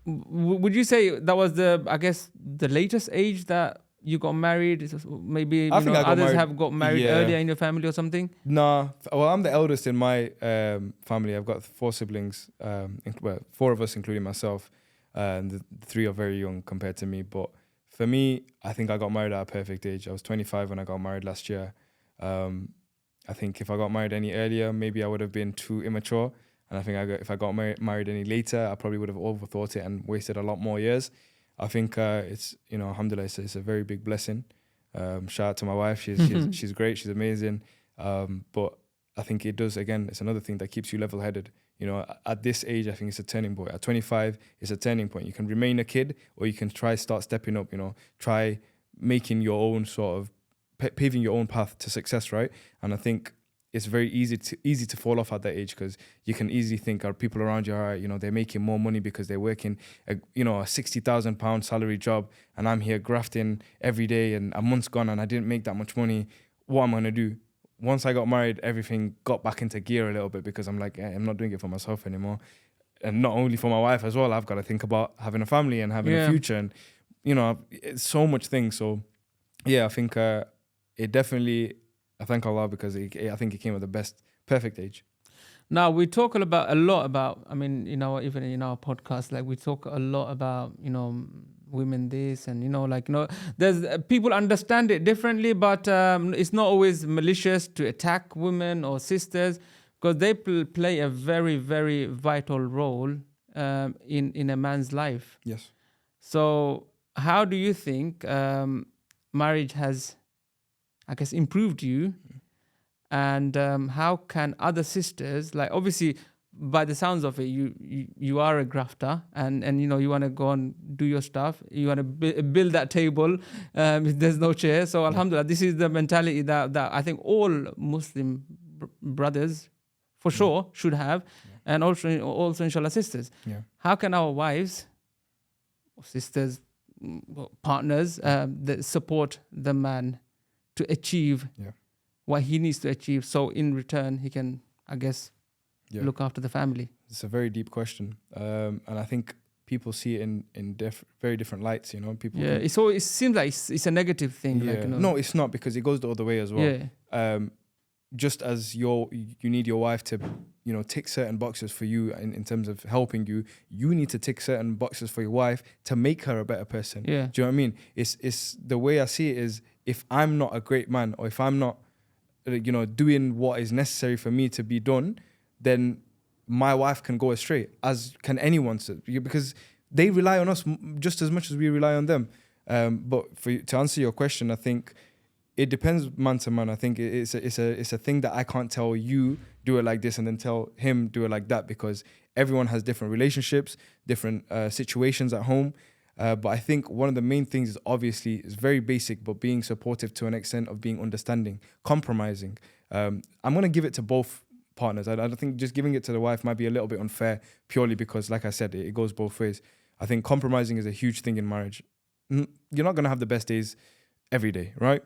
would you say that was the latest age that you got married? Maybe others have got married earlier in your family or something? Nah. Well, I'm the eldest in my family. I've got 4 siblings, 4 of us, including myself. And the 3 are very young compared to me. But for me, I think I got married at a perfect age. I was 25 when I got married last year. I think if I got married any earlier, maybe I would have been too immature. And I think if I got married any later, I probably would have overthought it and wasted a lot more years. I think it's, alhamdulillah, it's a very big blessing. Shout out to my wife. She's great. She's amazing. But I think it does, again, it's another thing that keeps you level-headed. At this age, I think it's a turning point. At 25, it's a turning point. You can remain a kid, or you can start stepping up, try making your own sort of, paving your own path to success, right? And I think it's very easy to fall off at that age, because you can easily think, are people around you, all right, they're making more money because they're working a £60,000 salary job, and I'm here grafting every day, and a month's gone and I didn't make that much money. What am I going to do? Once I got married, everything got back into gear a little bit, because I'm like, I'm not doing it for myself anymore. And not only for my wife as well, I've got to think about having a family and having a future, and, it's so much things. So, I think it definitely, I thank Allah, because I think it came at the perfect age. Now, we talk a lot about, I mean, even in our podcast, like we talk a lot about, women this and, there's people understand it differently, but it's not always malicious to attack women or sisters, because they play a very, very vital role in a man's life. Yes. So how do you think marriage has, I guess, improved you? And how can other sisters, like obviously by the sounds of it, you are a grafter, and you want to go and do your stuff. You want to build that table. There's no chair. So alhamdulillah, this is the mentality that I think all Muslim brothers for sure should have, and also inshallah sisters. Yeah. How can our wives, sisters, partners that support the man to achieve what he needs to achieve, so in return he can, I guess, look after the family? It's a very deep question, and I think people see it in very different lights. People. Yeah, it seems like it's a negative thing. Yeah. Like, No, it's not, because it goes the other way as well. Yeah. Just as you need your wife to, tick certain boxes for you in terms of helping you, you need to tick certain boxes for your wife to make her a better person. Yeah. Do you know what I mean? It's the way I see it is, if I'm not a great man, or if I'm not, doing what is necessary for me to be done, then my wife can go astray, as can anyone, because they rely on us just as much as we rely on them. But to answer your question, I think it depends man to man. I think it's a thing that I can't tell you do it like this and then tell him do it like that, because everyone has different relationships, different situations at home. But I think one of the main things is, obviously, is very basic, but being supportive to an extent of being understanding, compromising. I'm going to give it to both partners. I don't think just giving it to the wife might be a little bit unfair, purely because, like I said, it goes both ways. I think compromising is a huge thing in marriage. You're not going to have the best days every day, right?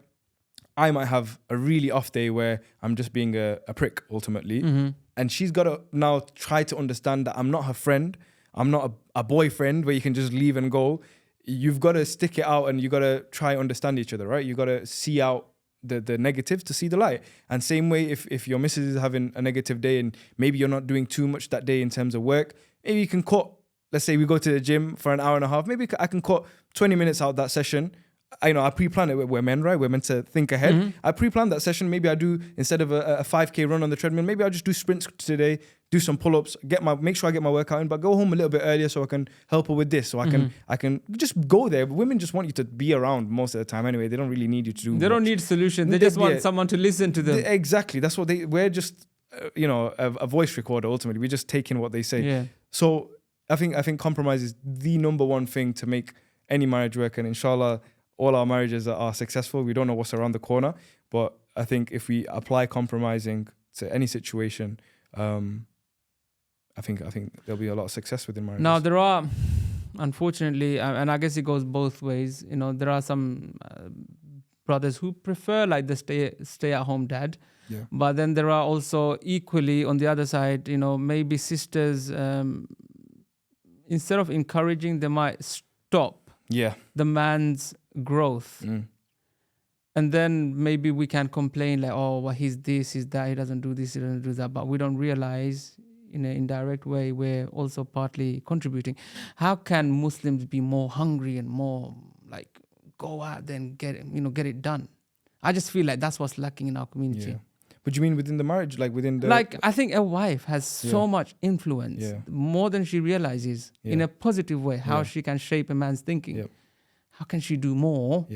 I might have a really off day where I'm just being a prick, ultimately. Mm-hmm. And she's got to now try to understand that I'm not her friend. I'm not a boyfriend where you can just leave and go. You've got to stick it out, and you got to try and understand each other, right? You got to see out the negatives to see the light. And same way, if your missus is having a negative day and maybe you're not doing too much that day in terms of work, maybe you can cut, let's say we go to the gym for an hour and a half, maybe I can cut 20 minutes out that session. I pre-plan it. We're men, right? We're meant to think ahead. I pre-plan that session. Maybe I do, instead of a 5K run on the treadmill, maybe I'll just do sprints today, do some pull-ups, make sure I get my workout in, but go home a little bit earlier so I can help her with this. So I can just go there. Women just want you to be around most of the time anyway. They don't really need you to do. They don't need solutions. They just want someone to listen to them. Exactly. That's what we're just, a voice recorder ultimately. We're just taking what they say. Yeah. So I think compromise is the number one thing to make any marriage work. And inshallah, all our marriages are successful. We don't know what's around the corner, but I think if we apply compromising to any situation, I think there'll be a lot of success within marriages. Now there are, unfortunately, and I guess it goes both ways. There are some brothers who prefer like the stay-at-home dad, but then there are also equally on the other side, maybe sisters, instead of encouraging, they might stop the man's growth. And then maybe we can complain like, oh, well, he's this, he's that, he doesn't do this, he doesn't do that. But we don't realize in an indirect way we're also partly contributing. How can Muslims be more hungry and more like go out there and get it done? I just feel like that's what's lacking in our community. Yeah. But you mean within the marriage, like within the... Like, I think a wife has so much influence, more than she realizes, in a positive way, how she can shape a man's thinking. How can she do more?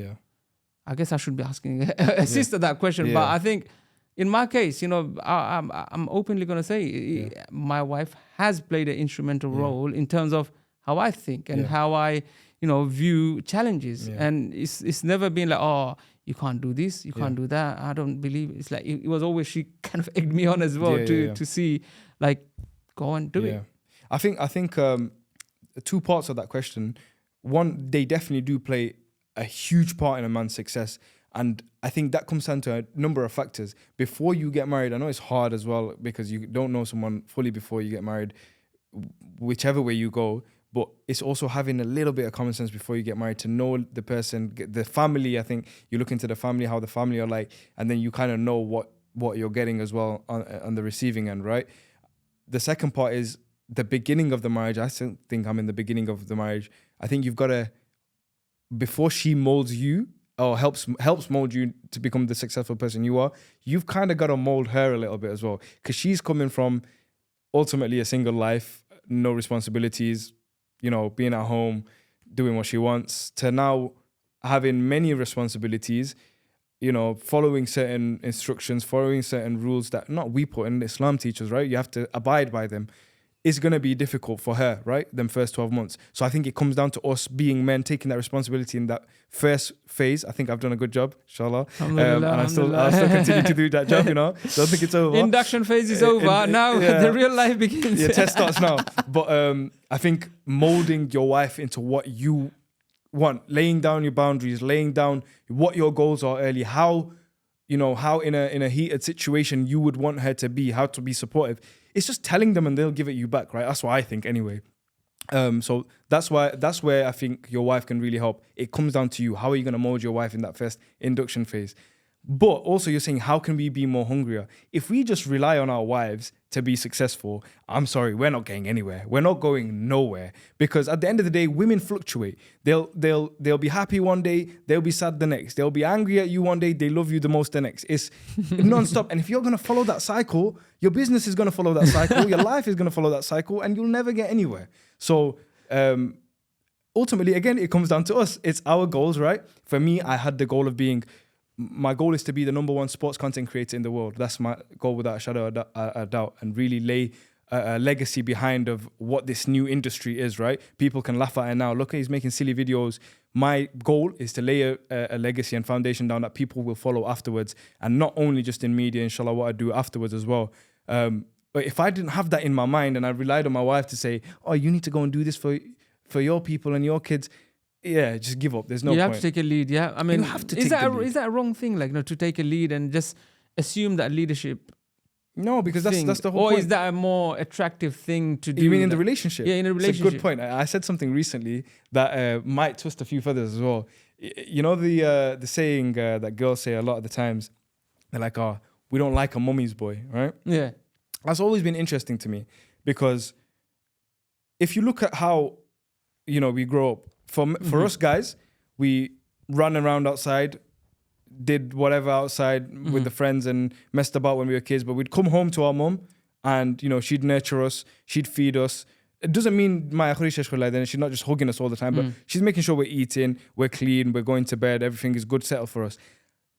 I guess I should be asking a sister that question. But I think in my case, I'm openly going to say my wife has played an instrumental role in terms of how I think and how I, view challenges. And it's never been like, oh, you can't do this, you can't do that. I don't believe it. It's like, it was always, she kind of egged me on as well to see, like, go and do it. I think 2 parts of that question. One, they definitely do play a huge part in a man's success. And I think that comes down to a number of factors. Before you get married, I know it's hard as well because you don't know someone fully before you get married, whichever way you go. But it's also having a little bit of common sense before you get married to know the person, the family. I think you look into the family, how the family are like, and then you kind of know what you're getting as well on the receiving end, right? The second part is the beginning of the marriage. I still think I'm in the beginning of the marriage. I think you've got to, before she molds you or helps mold you to become the successful person you are, you've kind of got to mold her a little bit as well. Because she's coming from ultimately a single life, no responsibilities, being at home, doing what she wants, to now having many responsibilities, following certain instructions, following certain rules that not we put in, Islam teachers, right? You have to abide by them. It's going to be difficult for her, right? Them first 12 months. So I think it comes down to us being men, taking that responsibility in that first phase. I think I've done a good job, inshallah. And I'll still continue to do that job, Don't think it's over. Induction phase is over. Now the real life begins. Test starts now. But I think molding your wife into what you want, laying down your boundaries, laying down what your goals are early, how in a heated situation you would want her to be, how to be supportive. It's just telling them and they'll give it you back, right? That's what I think anyway. So that's where I think your wife can really help. It comes down to you. How are you going to mold your wife in that first induction phase? But also you're saying, how can we be more hungrier? If we just rely on our wives to be successful, I'm sorry, we're not getting anywhere. We're not going nowhere. Because at the end of the day, women fluctuate. They'll be happy one day, they'll be sad the next. They'll be angry at you one day, they love you the most the next. It's non-stop. And if you're going to follow that cycle, your business is going to follow that cycle, your life is going to follow that cycle, and you'll never get anywhere. So ultimately, again, it comes down to us. It's our goals, right? For me, I had the goal of my goal is to be the #1 sports content creator in the world. That's my goal without a shadow of a doubt, and really lay a legacy behind of what this new industry is, right? People can laugh at it now. Look, he's making silly videos. My goal is to lay a legacy and foundation down that people will follow afterwards, and not only just in media, inshallah, what I do afterwards as well. But if I didn't have that in my mind and I relied on my wife to say, oh, you need to go and do this for your people and your kids, just give up. There's no point. You have to take a lead, yeah? I mean, you have to take the lead. Is that a wrong thing, to take a lead and just assume that leadership? No, because that's the whole point. Or is that a more attractive thing to do? You mean in the relationship? Yeah, in a relationship. It's a good point. I said something recently that might twist a few feathers as well. The saying that girls say a lot of the times, they're like, oh, we don't like a mummy's boy, right? Yeah. That's always been interesting to me, because if you look at how, we grow up, for us guys, we ran around outside, did whatever outside with the friends and messed about when we were kids. But we'd come home to our mum and, you know, she'd nurture us, she'd feed us. It doesn't mean she's not just hugging us all the time, but she's making sure we're eating, we're clean, we're going to bed, everything is good, settled for us.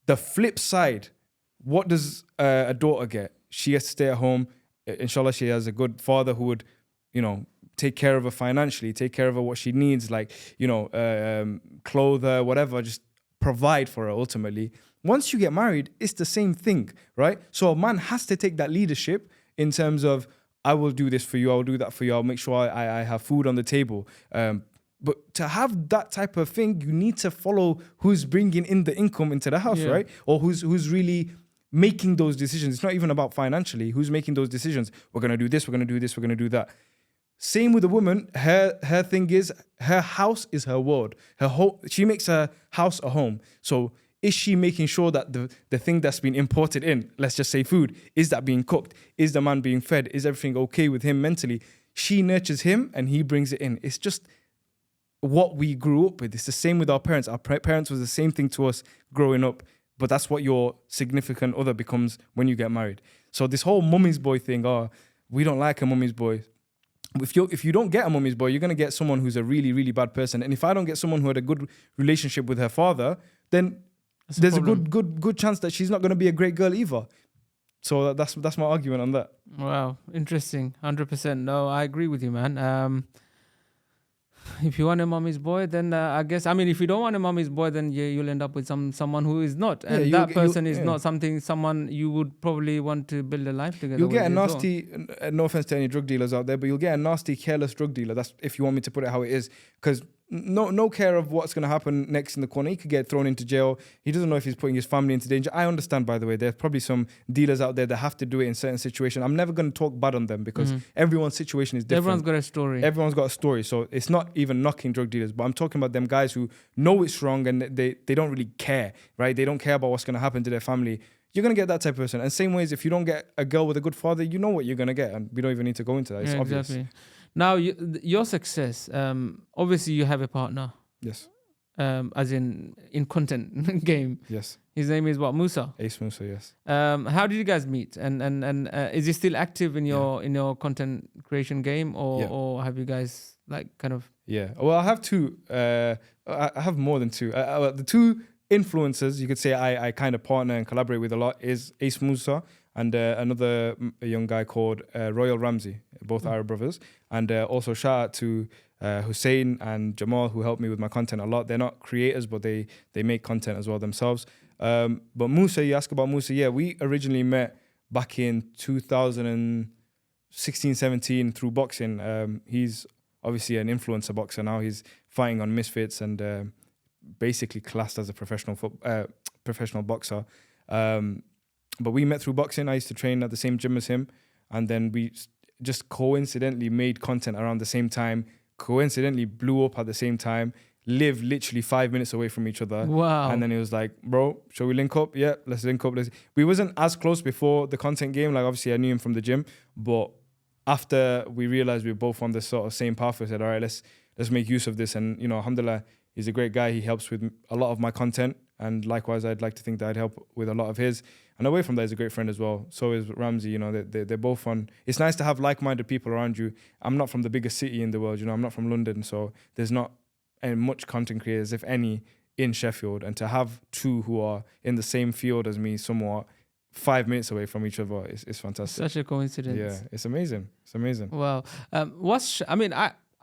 The flip side, what does a daughter get? She has to stay at home. Inshallah, she has a good father who would, you know, take care of her financially, take care of her what she needs, like, you know, clothe her, whatever, just provide for her ultimately. Once you get married, it's the same thing, right? So a man has to take that leadership in terms of, I will do this for you, I will do that for you, I'll make sure I have food on the table. But to have that type of thing, you need to follow who's bringing in the income into the house, right? Or who's really making those decisions. It's not even about financially. Who's making those decisions? We're going to do this, we're going to do this, we're going to do that. Same with a woman. Her thing is, her house is her world. She makes her house a home. So is she making sure that the thing that's been imported in, let's just say food, is that being cooked? Is the man being fed? Is everything okay with him mentally? She nurtures him and he brings it in. It's just what we grew up with. It's the same with our parents. Our parents was the same thing to us growing up, but that's what your significant other becomes when you get married. So this whole mummy's boy thing, we don't like a mummy's boy. If you don't get a mummy's boy, you're going to get someone who's a really, really bad person. And if I don't get someone who had a good relationship with her father, then there's a good chance that she's not going to be a great girl either. So that's my argument on that. Wow, interesting. 100%. No, I agree with you, man. If you want a mommy's boy, then I guess, I mean, if you don't want a mommy's boy, then you'll end up with someone who is not. And that person is not someone you would probably want to build a life together with. You'll get a nasty, no offense to any drug dealers out there, but you'll get a nasty, careless drug dealer. That's if you want me to put it how it is. Because no care of what's going to happen next in the corner. He could get thrown into jail. He doesn't know if he's putting his family into danger. I understand, by the way, there's probably some dealers out there that have to do it in certain situations. I'm never going to talk bad on them because everyone's situation is different. Everyone's got a story. So it's not even knocking drug dealers, but I'm talking about them guys who know it's wrong and they don't really care, right? They don't care about what's going to happen to their family. You're going to get that type of person. And same ways, if you don't get a girl with a good father, you know what you're going to get. And we don't even need to go into that. It's obvious. Exactly. Now, your success, obviously you have a partner. Yes. As in content game. Yes. His name is what? Musa? Ace Musa, yes. How did you guys meet? And is he still active in your content creation game or have you guys like kind of... Yeah. Well, I have two. I have more than two. The two influencers, you could say I kind of partner and collaborate with a lot is Ace Musa and another young guy called Royal Ramsey, both Arab brothers. And also shout out to Hussein and Jamal, who helped me with my content a lot. They're not creators, but they make content as well themselves. But Musa, you ask about Musa, yeah, we originally met back in 2016, 17 through boxing. He's obviously an influencer boxer now. He's fighting on Misfits and basically classed as a professional boxer. But we met through boxing. I used to train at the same gym as him. And then we just coincidentally made content around the same time, coincidentally blew up at the same time, lived literally 5 minutes away from each other. Wow. And then it was like, bro, shall we link up? Yeah, let's link up. We wasn't as close before the content game. Like, obviously, I knew him from the gym. But after we realized we were both on the sort of same path, we said, all right, let's make use of this. And, you know, alhamdulillah, he's a great guy. He helps with a lot of my content. And likewise, I'd like to think that I'd help with a lot of his. And away from that, he's a great friend as well. So is Ramsey, you know, they're both on. It's nice to have like-minded people around you. I'm not from the biggest city in the world, you know, I'm not from London. So there's not much content creators, if any, in Sheffield. And to have two who are in the same field as me, somewhat 5 minutes away from each other, is fantastic. Such a coincidence. Yeah, it's amazing. It's amazing. Wow.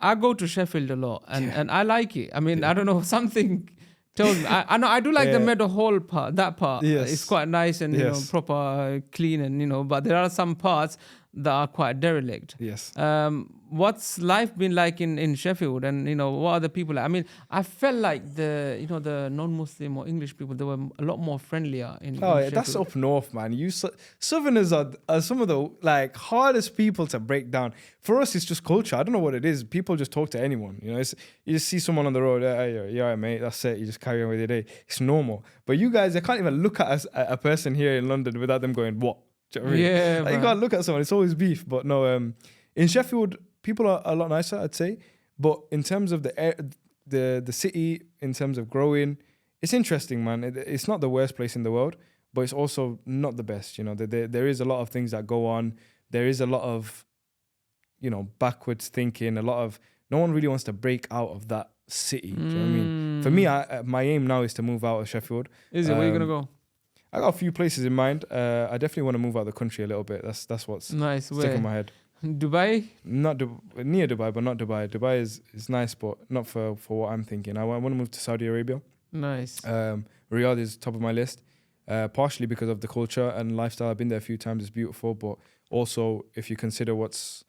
I go to Sheffield a lot and I like it. I mean, I don't know, something tells me. I know I do like the Meadow Hall part, that part. Yes. It's quite nice and, you know, proper, clean and, you know, but there are some parts that are quite derelict. Yes. What's life been like in Sheffield and, you know, what are the people like? I mean, I felt like the non-Muslim or English people, they were a lot more friendlier in Sheffield. That's up north, man. You Southerners are some of the like hardest people to break down. For us, it's just culture. I don't know what it is. People just talk to anyone. You know, you just see someone on the road, hey, you're all right, mate. That's it. You just carry on with your day. It's normal. But you guys, I can't even look at a person here in London without them going, what? Do you know what I mean? Yeah, like, you can't look at someone. It's always beef. But no, in Sheffield, people are a lot nicer, I'd say. But in terms of the city, in terms of growing, it's interesting, man. It's not the worst place in the world, but it's also not the best. You know, there is a lot of things that go on. There is a lot of, you know, backwards thinking. No one really wants to break out of that city. Do you know what I mean? For me, my aim now is to move out of Sheffield. Is it? Where are you gonna go? I got a few places in mind. I definitely want to move out of the country a little bit. That's what's Nice. sticking Where? in my head. Dubai? Not near Dubai, but not Dubai. Dubai is nice, but not for what I'm thinking. I want to move to Saudi Arabia. Nice. Riyadh is top of my list, partially because of the culture and lifestyle. I've been there a few times. It's beautiful, but also if you consider what's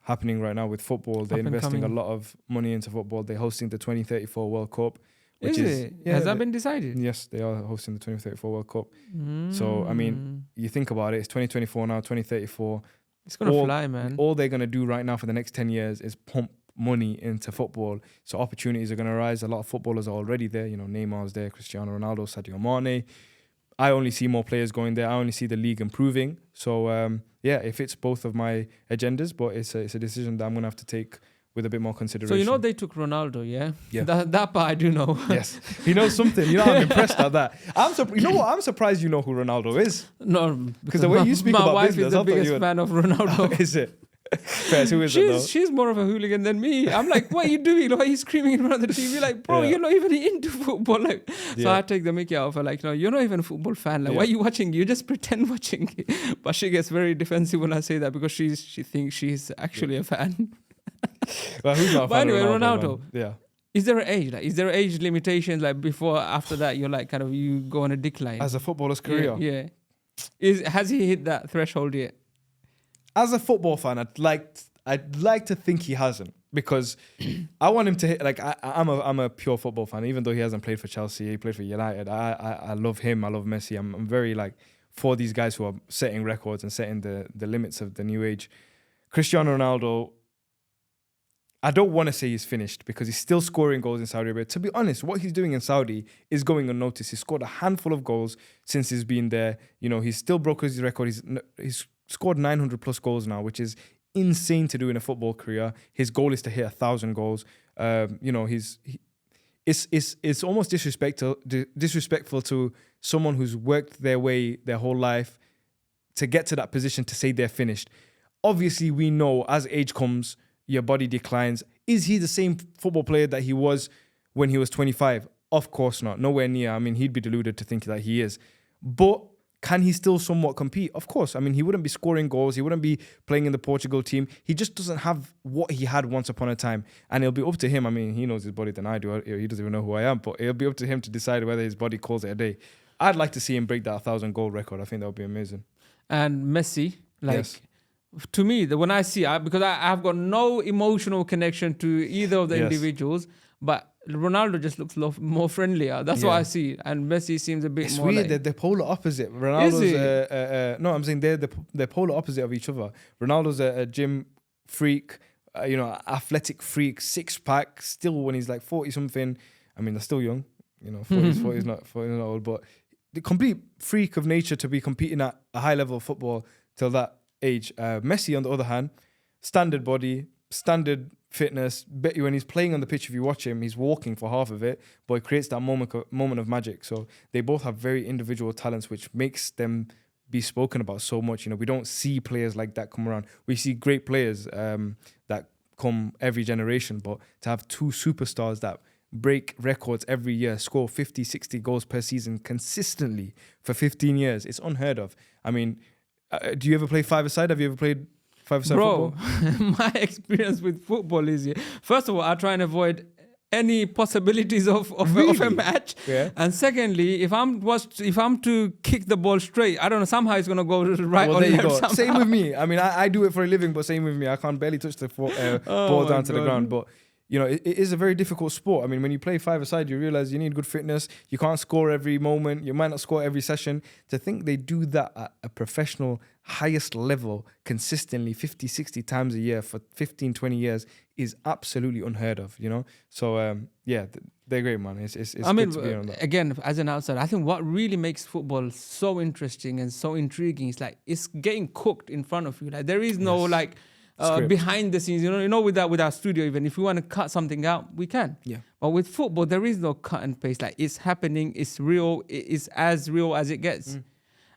happening right now with football, they're investing a lot of money into football. They're hosting the 2034 World Cup. Which is it? Yeah, Has that been decided? Yes, they are hosting the 2034 World Cup. So, I mean, you think about it, it's 2024 now, 2034. It's going to fly, man. All they're going to do right now for the next 10 years is pump money into football. So opportunities are going to rise. A lot of footballers are already there. You know, Neymar's there, Cristiano Ronaldo, Sadio Mane. I only see more players going there. I only see the league improving. So, yeah, it fits both of my agendas, but it's a decision that I'm going to have to take with a bit more consideration. So, you know, they took Ronaldo, yeah? Yeah. That part I do know. Yes. He knows something. You know, I'm impressed at that. You know what? I'm surprised you know who Ronaldo is. No. Because the way you speak about business, my wife is the biggest fan of Ronaldo. Is it? Fairs, who is it though? She's more of a hooligan than me. I'm like, what are you doing? Why are you screaming in front of the TV? Like, bro, you're not even into football. Like, so I take the mickey out of her. Like, no, you're not even a football fan. Like, why are you watching? You just pretend watching. But she gets very defensive when I say that because she thinks she's actually a fan. Well, who's not a fan? But anyway, Ronaldo. Yeah. Is there an age? Like, is there age limitations? Like before, after that, you're like you go on a decline. As a footballer's career. Yeah. Has he hit that threshold yet? As a football fan, I'd like to think he hasn't, because I want him to hit. Like I'm a pure football fan, even though he hasn't played for Chelsea. He played for United. I love him. I love Messi. I'm very like for these guys who are setting records and setting the limits of the new age. Cristiano Ronaldo, I don't want to say he's finished because he's still scoring goals in Saudi Arabia. To be honest, what he's doing in Saudi is going unnoticed. He's scored a handful of goals since he's been there. You know, he's still broke his record. He's scored 900 plus goals now, which is insane to do in a football career. His goal is to hit 1,000 goals. You know, it's almost disrespectful to someone who's worked their way their whole life to get to that position to say they're finished. Obviously, we know as age comes, your body declines. Is he the same football player that he was when he was 25? Of course not. Nowhere near. I mean, he'd be deluded to think that he is. But can he still somewhat compete? Of course. I mean, he wouldn't be scoring goals. He wouldn't be playing in the Portugal team. He just doesn't have what he had once upon a time. And it'll be up to him. I mean, he knows his body than I do. He doesn't even know who I am. But it'll be up to him to decide whether his body calls it a day. I'd like to see him break that 1,000 goal record. I think that would be amazing. And Messi, like... Yes. To me, when I see, because I've got no emotional connection to either of the individuals, but Ronaldo just looks more friendlier. That's what I see. And Messi seems a bit more. It's weird. Like, they're polar opposite. Ronaldo's no, I'm saying they're polar opposite of each other. Ronaldo's a gym freak, athletic freak, 6-pack. Still, when he's like 40 something, I mean, they're still young. You know, 40 is not old, but the complete freak of nature to be competing at a high level of football till that age. Messi, on the other hand, standard body, standard fitness. Bet you when he's playing on the pitch, if you watch him, he's walking for half of it, but it creates that moment of magic. So they both have very individual talents, which makes them be spoken about so much. You know, we don't see players like that come around. We see great players that come every generation, but to have two superstars that break records every year, score 50, 60 goals per season consistently for 15 years, it's unheard of. I mean, do you ever play five-a-side? Have you ever played five-a-side football? My experience with football is, first of all, I try and avoid any possibilities of a match. Yeah. And secondly, if I'm to kick the ball straight, I don't know, somehow it's going to go right or left somehow. Same with me. I mean, I do it for a living, but same with me. I can't barely touch the ball down to the ground. But you know, it is a very difficult sport. I mean, when you play five-a-side, you realize you need good fitness. You can't score every moment. You might not score every session. To think they do that at a professional, highest level consistently 50, 60 times a year for 15, 20 years is absolutely unheard of, you know? So, they're great, man. It's I mean, good to be on that. Again, as an outsider, I think what really makes football so interesting and so intriguing is like it's getting cooked in front of you. Like there is no Script. behind the scenes. With our studio, even if we want to cut something out, we can. Yeah. But with football, there is no cut and paste. Like, it's happening, it's real, it's as real as it gets.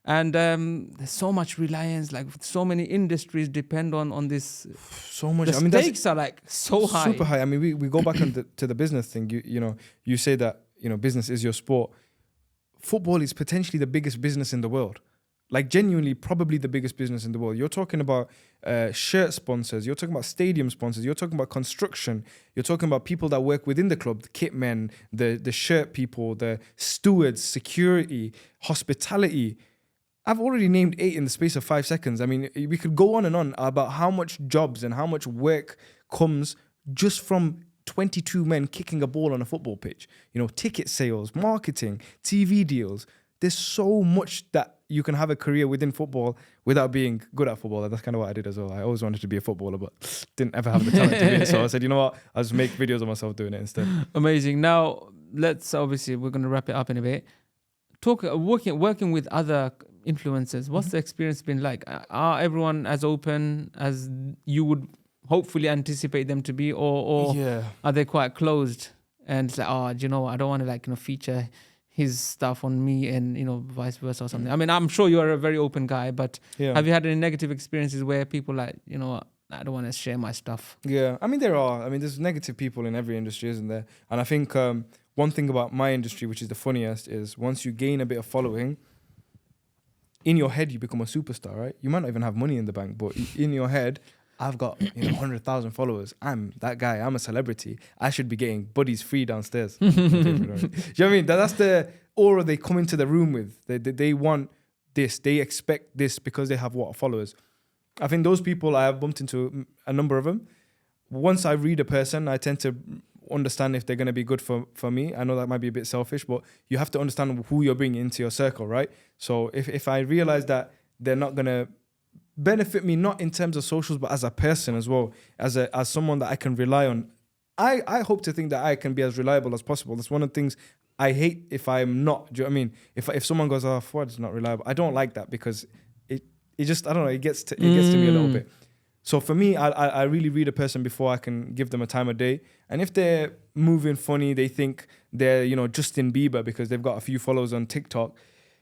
And there's so much reliance, like so many industries depend on this. So much. The stakes are like so high. Super high. I mean, we go back to the business thing. You say that, business is your sport. Football is potentially the biggest business in the world. Like, genuinely, probably the biggest business in the world. You're talking about shirt sponsors. You're talking about stadium sponsors. You're talking about construction. You're talking about people that work within the club, the kit men, the shirt people, the stewards, security, hospitality. I've already named 8 in the space of 5 seconds. I mean, we could go on and on about how much jobs and how much work comes just from 22 men kicking a ball on a football pitch. Ticket sales, marketing, TV deals. There's so much that you can have a career within football without being good at football. And that's kind of what I did as well. I always wanted to be a footballer, but didn't ever have the talent to be it. So I said, you know what? I'll just make videos of myself doing it instead. Amazing. Now, we're going to wrap it up in a bit. Working with other influencers, what's the experience been like? Are everyone as open as you would hopefully anticipate them to be, or are they quite closed? And it's like, do you know what? I don't want to feature his stuff on me, and vice versa or something. I mean, I'm sure you are a very open guy, but have you had any negative experiences where people I don't want to share my stuff? Yeah, I mean, there are. I mean, there's negative people in every industry, isn't there? And I think one thing about my industry, which is the funniest, is once you gain a bit of following, in your head, you become a superstar, right? You might not even have money in the bank, but in your head, I've got 100,000 followers. I'm that guy. I'm a celebrity. I should be getting buddies free downstairs. Do you know what I mean? That's the aura they come into the room with. They want this. They expect this because they have followers. I think those people, I have bumped into a number of them. Once I read a person, I tend to understand if they're going to be good for me. I know that might be a bit selfish, but you have to understand who you're bringing into your circle, right? So if I realize that they're not going to benefit me, not in terms of socials, but as a person as well, as someone that I can rely on, I hope to think that I can be as reliable as possible. That's one of the things I hate if I'm not. Do you know what I mean? If someone goes, Fuad's not reliable, I don't like that, because it just, I don't know, it gets to me a little bit. So for me, I really read a person before I can give them a time of day. And if they're moving funny, they think they're, Justin Bieber because they've got a few followers on TikTok.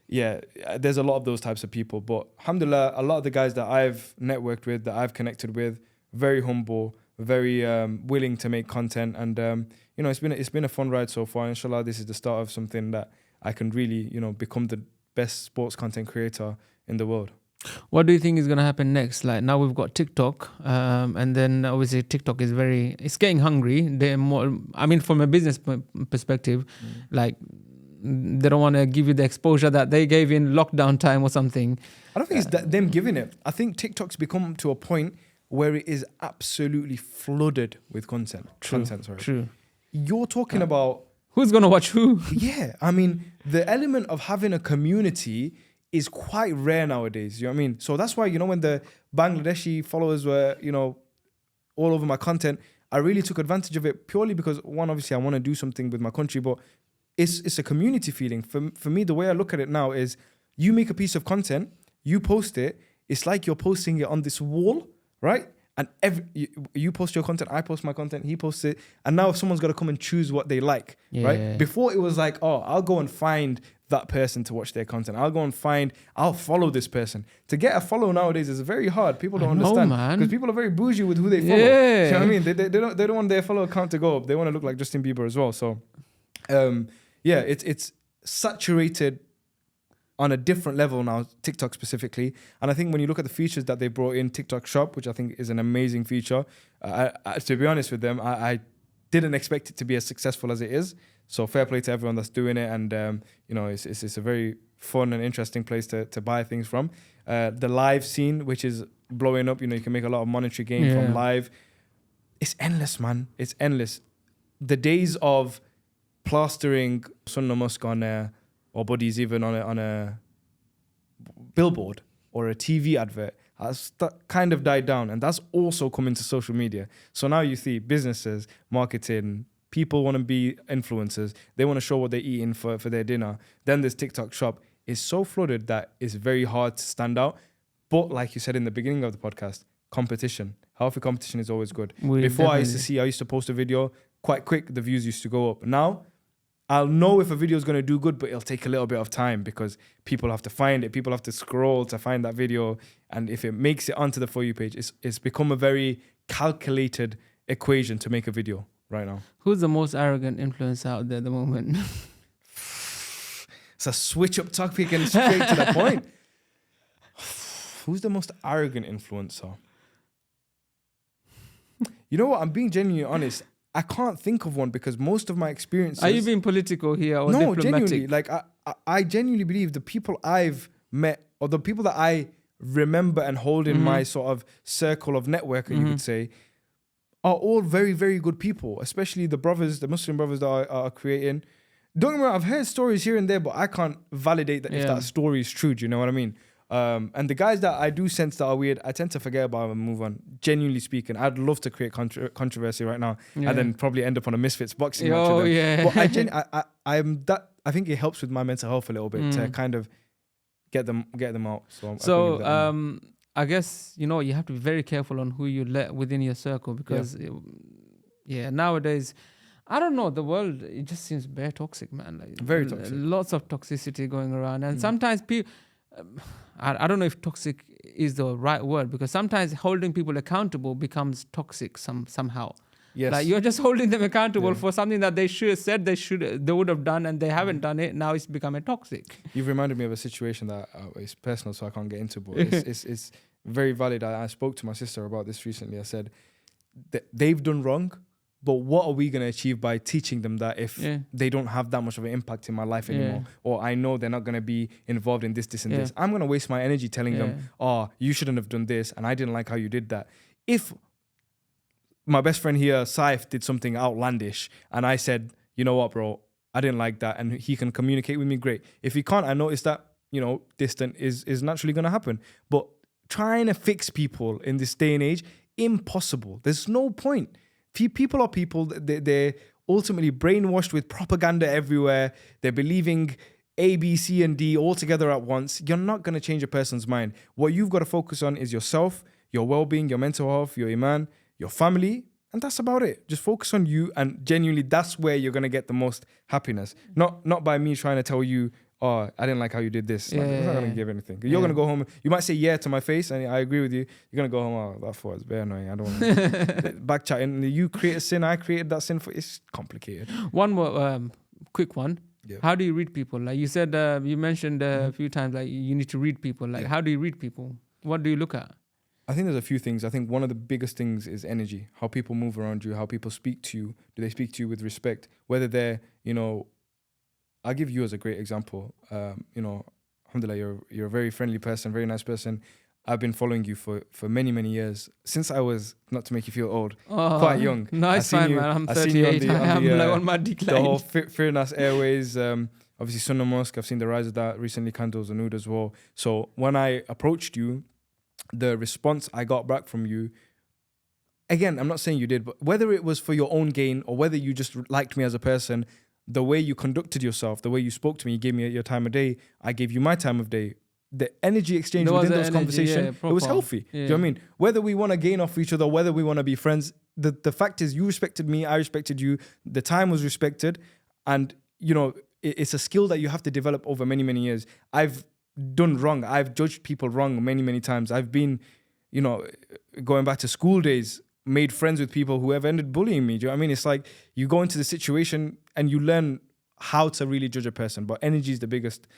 Yeah, there's a lot of those types of people. But alhamdulillah, a lot of the guys that I've networked with, that I've connected with, very humble, very willing to make content. And, it's been a fun ride so far. Inshallah, this is the start of something that I can really, become the best sports content creator in the world. What do you think is going to happen next? Like, now we've got TikTok, and then obviously TikTok is it's getting hungry. They're more, I mean, from a business perspective, like, they don't want to give you the exposure that they gave in lockdown time or something. I don't think it's them giving it. I think TikTok's become to a point where it is absolutely flooded with content. True. You're talking about... Who's going to watch who? Yeah. I mean, the element of having a community is quite rare nowadays. You know what I mean? So that's why, when the Bangladeshi followers were, all over my content, I really took advantage of it purely because, one, obviously I want to do something with my country, but it's a community feeling. For me, the way I look at it now is you make a piece of content, you post it, it's like you're posting it on this wall, right? And you post your content, I post my content, he posts it, and now someone's got to come and choose what they like, right? Yeah. Before it was like, I'll go and find that person to watch their content. I'll follow this person. To get a follow nowadays is very hard. People don't understand, because people are very bougie with who they follow. Yeah. You know what I mean? They don't want their follow count to go up. They want to look like Justin Bieber as well. So, it's saturated on a different level now, TikTok specifically. And I think when you look at the features that they brought in, TikTok Shop, which I think is an amazing feature, to be honest with them, I didn't expect it to be as successful as it is. So fair play to everyone that's doing it. And, it's a very fun and interesting place to buy things from. The live scene, which is blowing up, you can make a lot of monetary gain from live. It's endless, man. It's endless. The days of plastering Sunnah Mosque on or bodies even on a billboard or a TV advert has kind of died down, and that's also coming to social media. So now you see businesses, marketing, people want to be influencers. They want to show what they're eating for their dinner. Then this TikTok Shop is so flooded that it's very hard to stand out. But like you said in the beginning of the podcast, competition Healthy competition is always good. We Before I used definitely- to post a video quite quick, the views used to go up. Now I'll know if a video is going to do good, but it'll take a little bit of time because people have to find it. People have to scroll to find that video. And if it makes it onto the For You page, it's become a very calculated equation to make a video right now. Who's the most arrogant influencer out there at the moment? It's a switch up topic and straight to the point. Who's the most arrogant influencer? You know what? I'm being genuinely honest. I can't think of one because most of my experiences... Are you being political here or no, diplomatic? genuinely. Like, I genuinely believe the people I've met or the people that I remember and hold in my sort of circle of network, you could say, are all very, very good people, especially the brothers, the Muslim brothers that are creating. Don't get me wrong, I've heard stories here and there, but I can't validate that if that story is true. Do you know what I mean? And the guys that I do sense that are weird, I tend to forget about them and move on. Genuinely speaking, I'd love to create controversy right now and then probably end up on a Misfits boxing match. Oh, with them. yeah. But I think it helps with my mental health a little bit to kind of get them out. So I guess, you know, you have to be very careful on who you let within your circle because, nowadays, I don't know, the world, it just seems very toxic, man. Like, very toxic. Lots of toxicity going around. And sometimes people, I don't know if toxic is the right word because sometimes holding people accountable becomes toxic somehow. Yes. Like you're just holding them accountable for something that they should have said they would have done and they haven't done it. Now it's becoming toxic. You've reminded me of a situation that is personal, so I can't get into, but it's very valid. I spoke to my sister about this recently. I said, they've done wrong, but what are we going to achieve by teaching them that if they don't have that much of an impact in my life anymore, or I know they're not going to be involved in this and this, I'm going to waste my energy telling them, oh, you shouldn't have done this, and I didn't like how you did that. If my best friend here, Saif, did something outlandish, and I said, you know what, bro, I didn't like that, and he can communicate with me, great. If he can't, I notice that, you know, distant is naturally going to happen. But trying to fix people in this day and age, impossible. There's no point. People are people. They're ultimately brainwashed with propaganda everywhere. They're believing A, B, C, and D all together at once. You're not going to change a person's mind. What you've got to focus on is yourself, your well-being, your mental health, your iman, your family, and that's about it. Just focus on you, and genuinely, that's where you're going to get the most happiness. Not by me trying to tell you, oh, I didn't like how you did this. Like, it's not going to give anything. You're going to go home. You might say yeah to my face, and I agree with you. You're going to go home, oh, that thought is very annoying. I don't want to. Back chatting. You create a sin, I created that sin. It's complicated. One more quick one. Yeah. How do you read people? Like you said, you mentioned a few times, like you need to read people. Like how do you read people? What do you look at? I think there's a few things. I think one of the biggest things is energy. How people move around you, how people speak to you. Do they speak to you with respect? Whether they're, you know, I'll give you as a great example. You know, alhamdulillah, you're a very friendly person, very nice person. I've been following you for many, many years. Since I was, not to make you feel old, quite young. Nice man, man. I'm 38. I'm like on my decline. The whole FITNAH Airways, obviously Sunnah Mosque, I've seen the rise of that. Recently Candles and Oud as well. So when I approached you, the response I got back from you, again, I'm not saying you did, but whether it was for your own gain or whether you just liked me as a person, the way you conducted yourself, the way you spoke to me, you gave me your time of day, I gave you my time of day. The energy exchange within those conversations, it was healthy. Do you know what I mean? Whether we want to gain off each other, whether we want to be friends, the fact is you respected me, I respected you, the time was respected, and you know, it's a skill that you have to develop over many, many years. I've done wrong. I've judged people wrong many, many times. I've been, you know, going back to school days, made friends with people who have ended bullying me. Do you know what I mean? It's like you go into the situation and you learn how to really judge a person. But energy is the biggest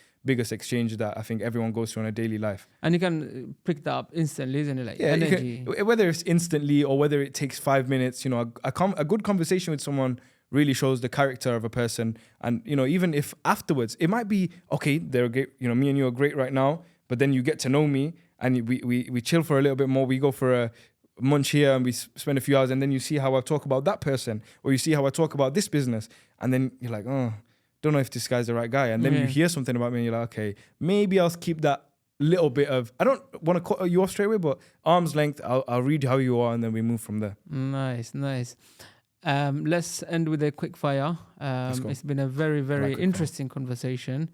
exchange that I think everyone goes through in a daily life. And you can pick that up instantly, isn't it? Like energy. Whether it's instantly or whether it takes 5 minutes, you know, a good conversation with someone really shows the character of a person. And, you know, even if afterwards, it might be, okay, they're great, you know, me and you are great right now, but then you get to know me and we chill for a little bit more. We go for a munch here and we spend a few hours, and then you see how I talk about that person, or you see how I talk about this business. And then you're like, oh, don't know if this guy's the right guy. And then you hear something about me and you're like, okay, maybe I'll keep that little bit of, I don't want to cut you off straight away, but arm's length, I'll read how you are and then we move from there. Nice. Let's end with a quick fire. It's been a very, very interesting conversation.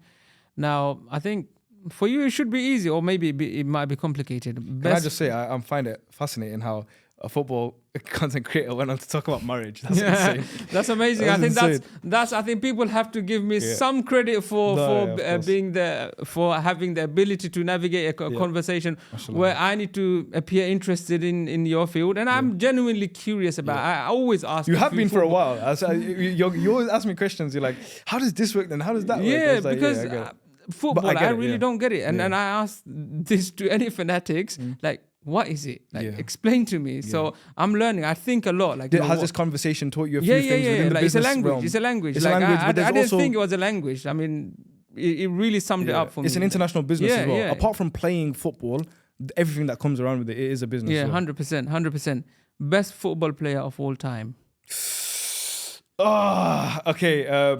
Now, I think for you, it should be easy, or maybe it might be complicated. Can I just say, I find it fascinating how a football content creator went on to talk about marriage. That's insane. That's amazing. That's I think insane. that's. I think people have to give me some credit for having the ability to navigate a conversation where I need to appear interested in your field, and I'm genuinely curious about. I always ask. You have been for a while. You always ask me questions. You're like, how does this work? Then how does that work? Yeah, because football, I really don't get it, and I ask this to any fanatics, like. What is it? Like, explain to me. So I'm learning. I think a lot. Like, has this conversation taught you a few things within the like, business it's a language. realm? It's a language. It's like, a language, I didn't think it was a language. I mean, it really summed it up for me. It's an international business as well. Apart from playing football, everything that comes around with it is a business. Yeah, 100%. 100%. Best football player of all time. Okay.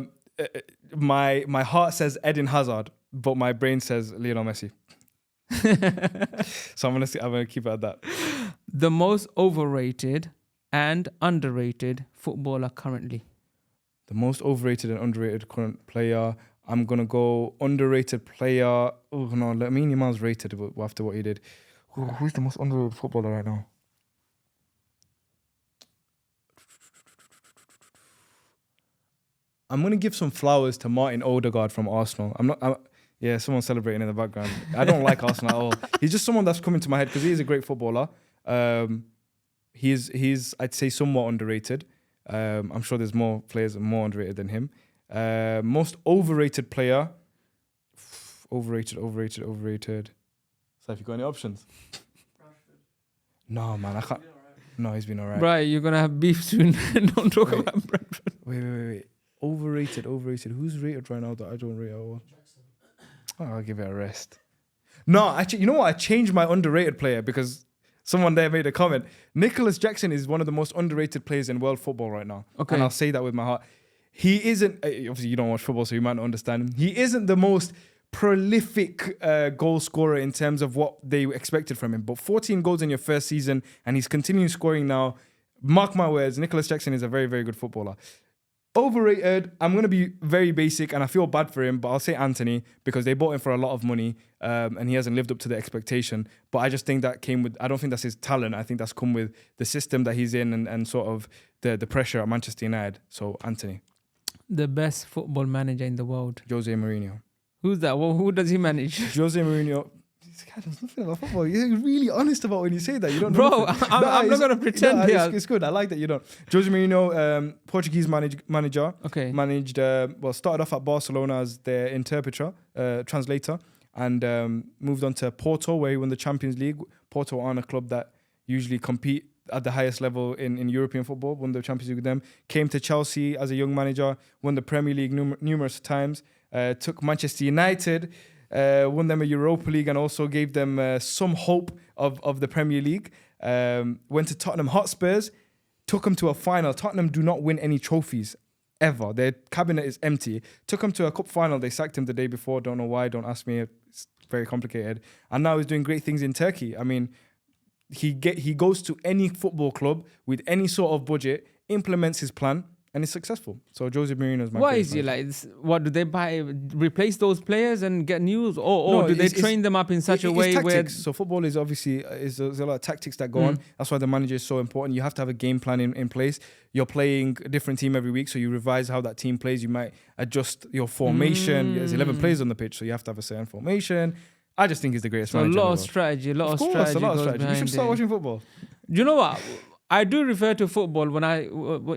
My heart says Eden Hazard, but my brain says Lionel Messi. So I'm gonna keep it at that. The most overrated and underrated footballer currently. The most overrated and underrated current player. I'm gonna go underrated player. Oh no, Lamine Yamal's rated after what he did. Who's the most underrated footballer right now? I'm gonna give some flowers to Martin Odegaard from Arsenal. Yeah, someone's celebrating in the background. I don't like Arsenal at all. He's just someone that's coming to my head because he is a great footballer. He's I'd say somewhat underrated. I'm sure there's more players more underrated than him. Most overrated player. Overrated. So have you got any options? No, man, I can't. No, he's been alright. Right, you're gonna have beef soon. Don't talk about Brentford. Wait. Overrated. Who's rated right now that I don't rate at all? Oh, I'll give it a rest. No, actually, you know what? I changed my underrated player because someone there made a comment. Nicholas Jackson is one of the most underrated players in world football right now. Okay. And I'll say that with my heart. He isn't, obviously you don't watch football, so you might not understand him. He isn't the most prolific goal scorer in terms of what they expected from him. But 14 goals in your first season, and he's continuing scoring now. Mark my words, Nicholas Jackson is a very, very good footballer. Overrated, I'm going to be very basic and I feel bad for him, but I'll say Anthony because they bought him for a lot of money and he hasn't lived up to the expectation. But I just think that came with, I don't think that's his talent. I think that's come with the system that he's in and sort of the pressure at Manchester United. So Anthony. The best football manager in the world. Jose Mourinho. Who's that? Well, who does he manage? Jose Mourinho. This guy knows nothing about football. You're really honest about when you say that. You don't know. Bro, I'm not going to pretend here. It's good. I like that you don't. Jose Mourinho, Portuguese manager. Okay. Managed, started off at Barcelona as their interpreter, translator, and moved on to Porto, where he won the Champions League. Porto aren't a club that usually compete at the highest level in European football, won the Champions League with them. Came to Chelsea as a young manager, won the Premier League numerous times. Took Manchester United, won them a Europa League and also gave them some hope of the Premier League. Went to Tottenham Hotspurs, took them to a final. Tottenham do not win any trophies ever. Their cabinet is empty. Took them to a cup final. They sacked him the day before. Don't know why. Don't ask me. It's very complicated. And now he's doing great things in Turkey. I mean, he goes to any football club with any sort of budget, implements his plan, and is successful. So Jose Mourinho is my Why is he like? What do they buy? Replace those players and get news, or No, do they train them up in such a way where? So football is obviously there's a lot of tactics that go on. That's why the manager is so important. You have to have a game plan in place. You're playing a different team every week, so you revise how that team plays. You might adjust your formation. There's 11 players on the pitch, so you have to have a certain formation. I just think he's the greatest manager. A lot of strategy, a lot of strategy. You should start watching football. You know what? I do refer to football when I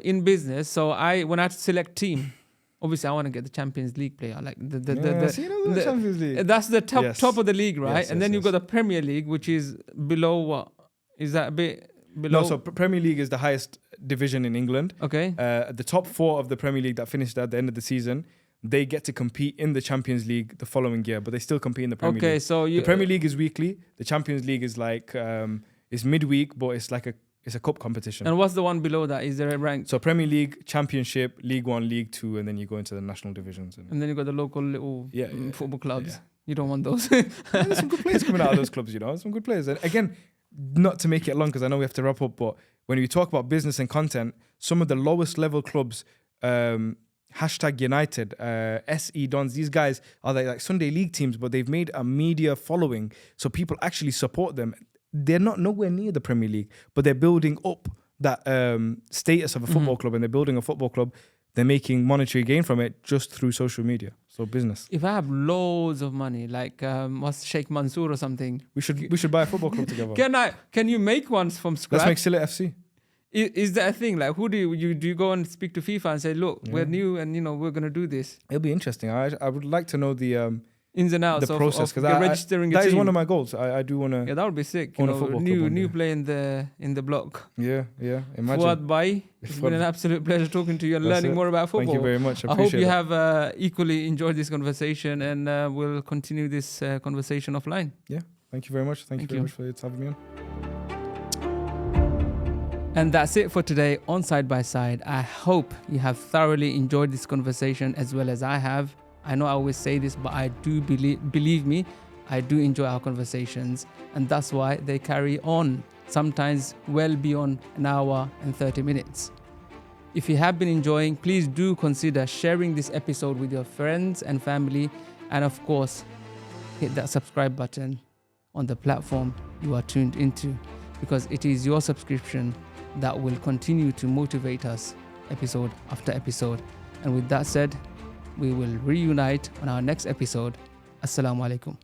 in business. So when I select team, obviously I want to get the Champions League player, like the Champions League. That's the top of the league, right? And then you've got the Premier League, which is below what? Is that a bit below? No, so Premier League is the highest division in England. Okay. The top 4 of the Premier League that finished at the end of the season, they get to compete in the Champions League the following year, but they still compete in the Premier League. Okay, so the Premier League is weekly. The Champions League is like it's midweek, but it's like it's a cup competition. And what's the one below that? Is there a rank? So Premier League, Championship, League 1, League 2, and then you go into the national divisions. And then you got the local little football clubs. Yeah. You don't want those. There's some good players coming out of those clubs, you know. Some good players. And again, not to make it long because I know we have to wrap up, but when we talk about business and content, some of the lowest level clubs, #United, SE Dons, these guys are like Sunday league teams, but they've made a media following, so people actually support them. they're not nowhere near the Premier League, but they're building up that status of a football club, and they're building a football club. They're making monetary gain from it just through social media. So business. If I have loads of money, like what's Sheikh Mansour or something, We should buy a football club together. Can you make ones from scratch? Let's make Silla FC. Is that a thing? Like, who do you go and speak to FIFA and say, look, we're new and we're gonna do this? It'll be interesting. I would like to know the Ins and outs process, of because registering a that team. is one of my goals. I do want to. Yeah, that would be sick. own a football club one New day. play in the block. Yeah. Imagine. Fuad Bhai, it's been an absolute pleasure talking to you and That's learning it. more about football. Thank you very much. I hope you have equally enjoyed this conversation, and we'll continue this conversation offline. Yeah. Thank you very much. Thank you very much for having me on. And that's it for today on Side by Side. I hope you have thoroughly enjoyed this conversation as well as I have. I know I always say this, but I do believe me, I do enjoy our conversations, and that's why they carry on, sometimes well beyond an hour and 30 minutes. If you have been enjoying, please do consider sharing this episode with your friends and family, and of course, hit that subscribe button on the platform you are tuned into, because it is your subscription that will continue to motivate us episode after episode. And with that said, we will reunite on our next episode. Assalamu alaikum.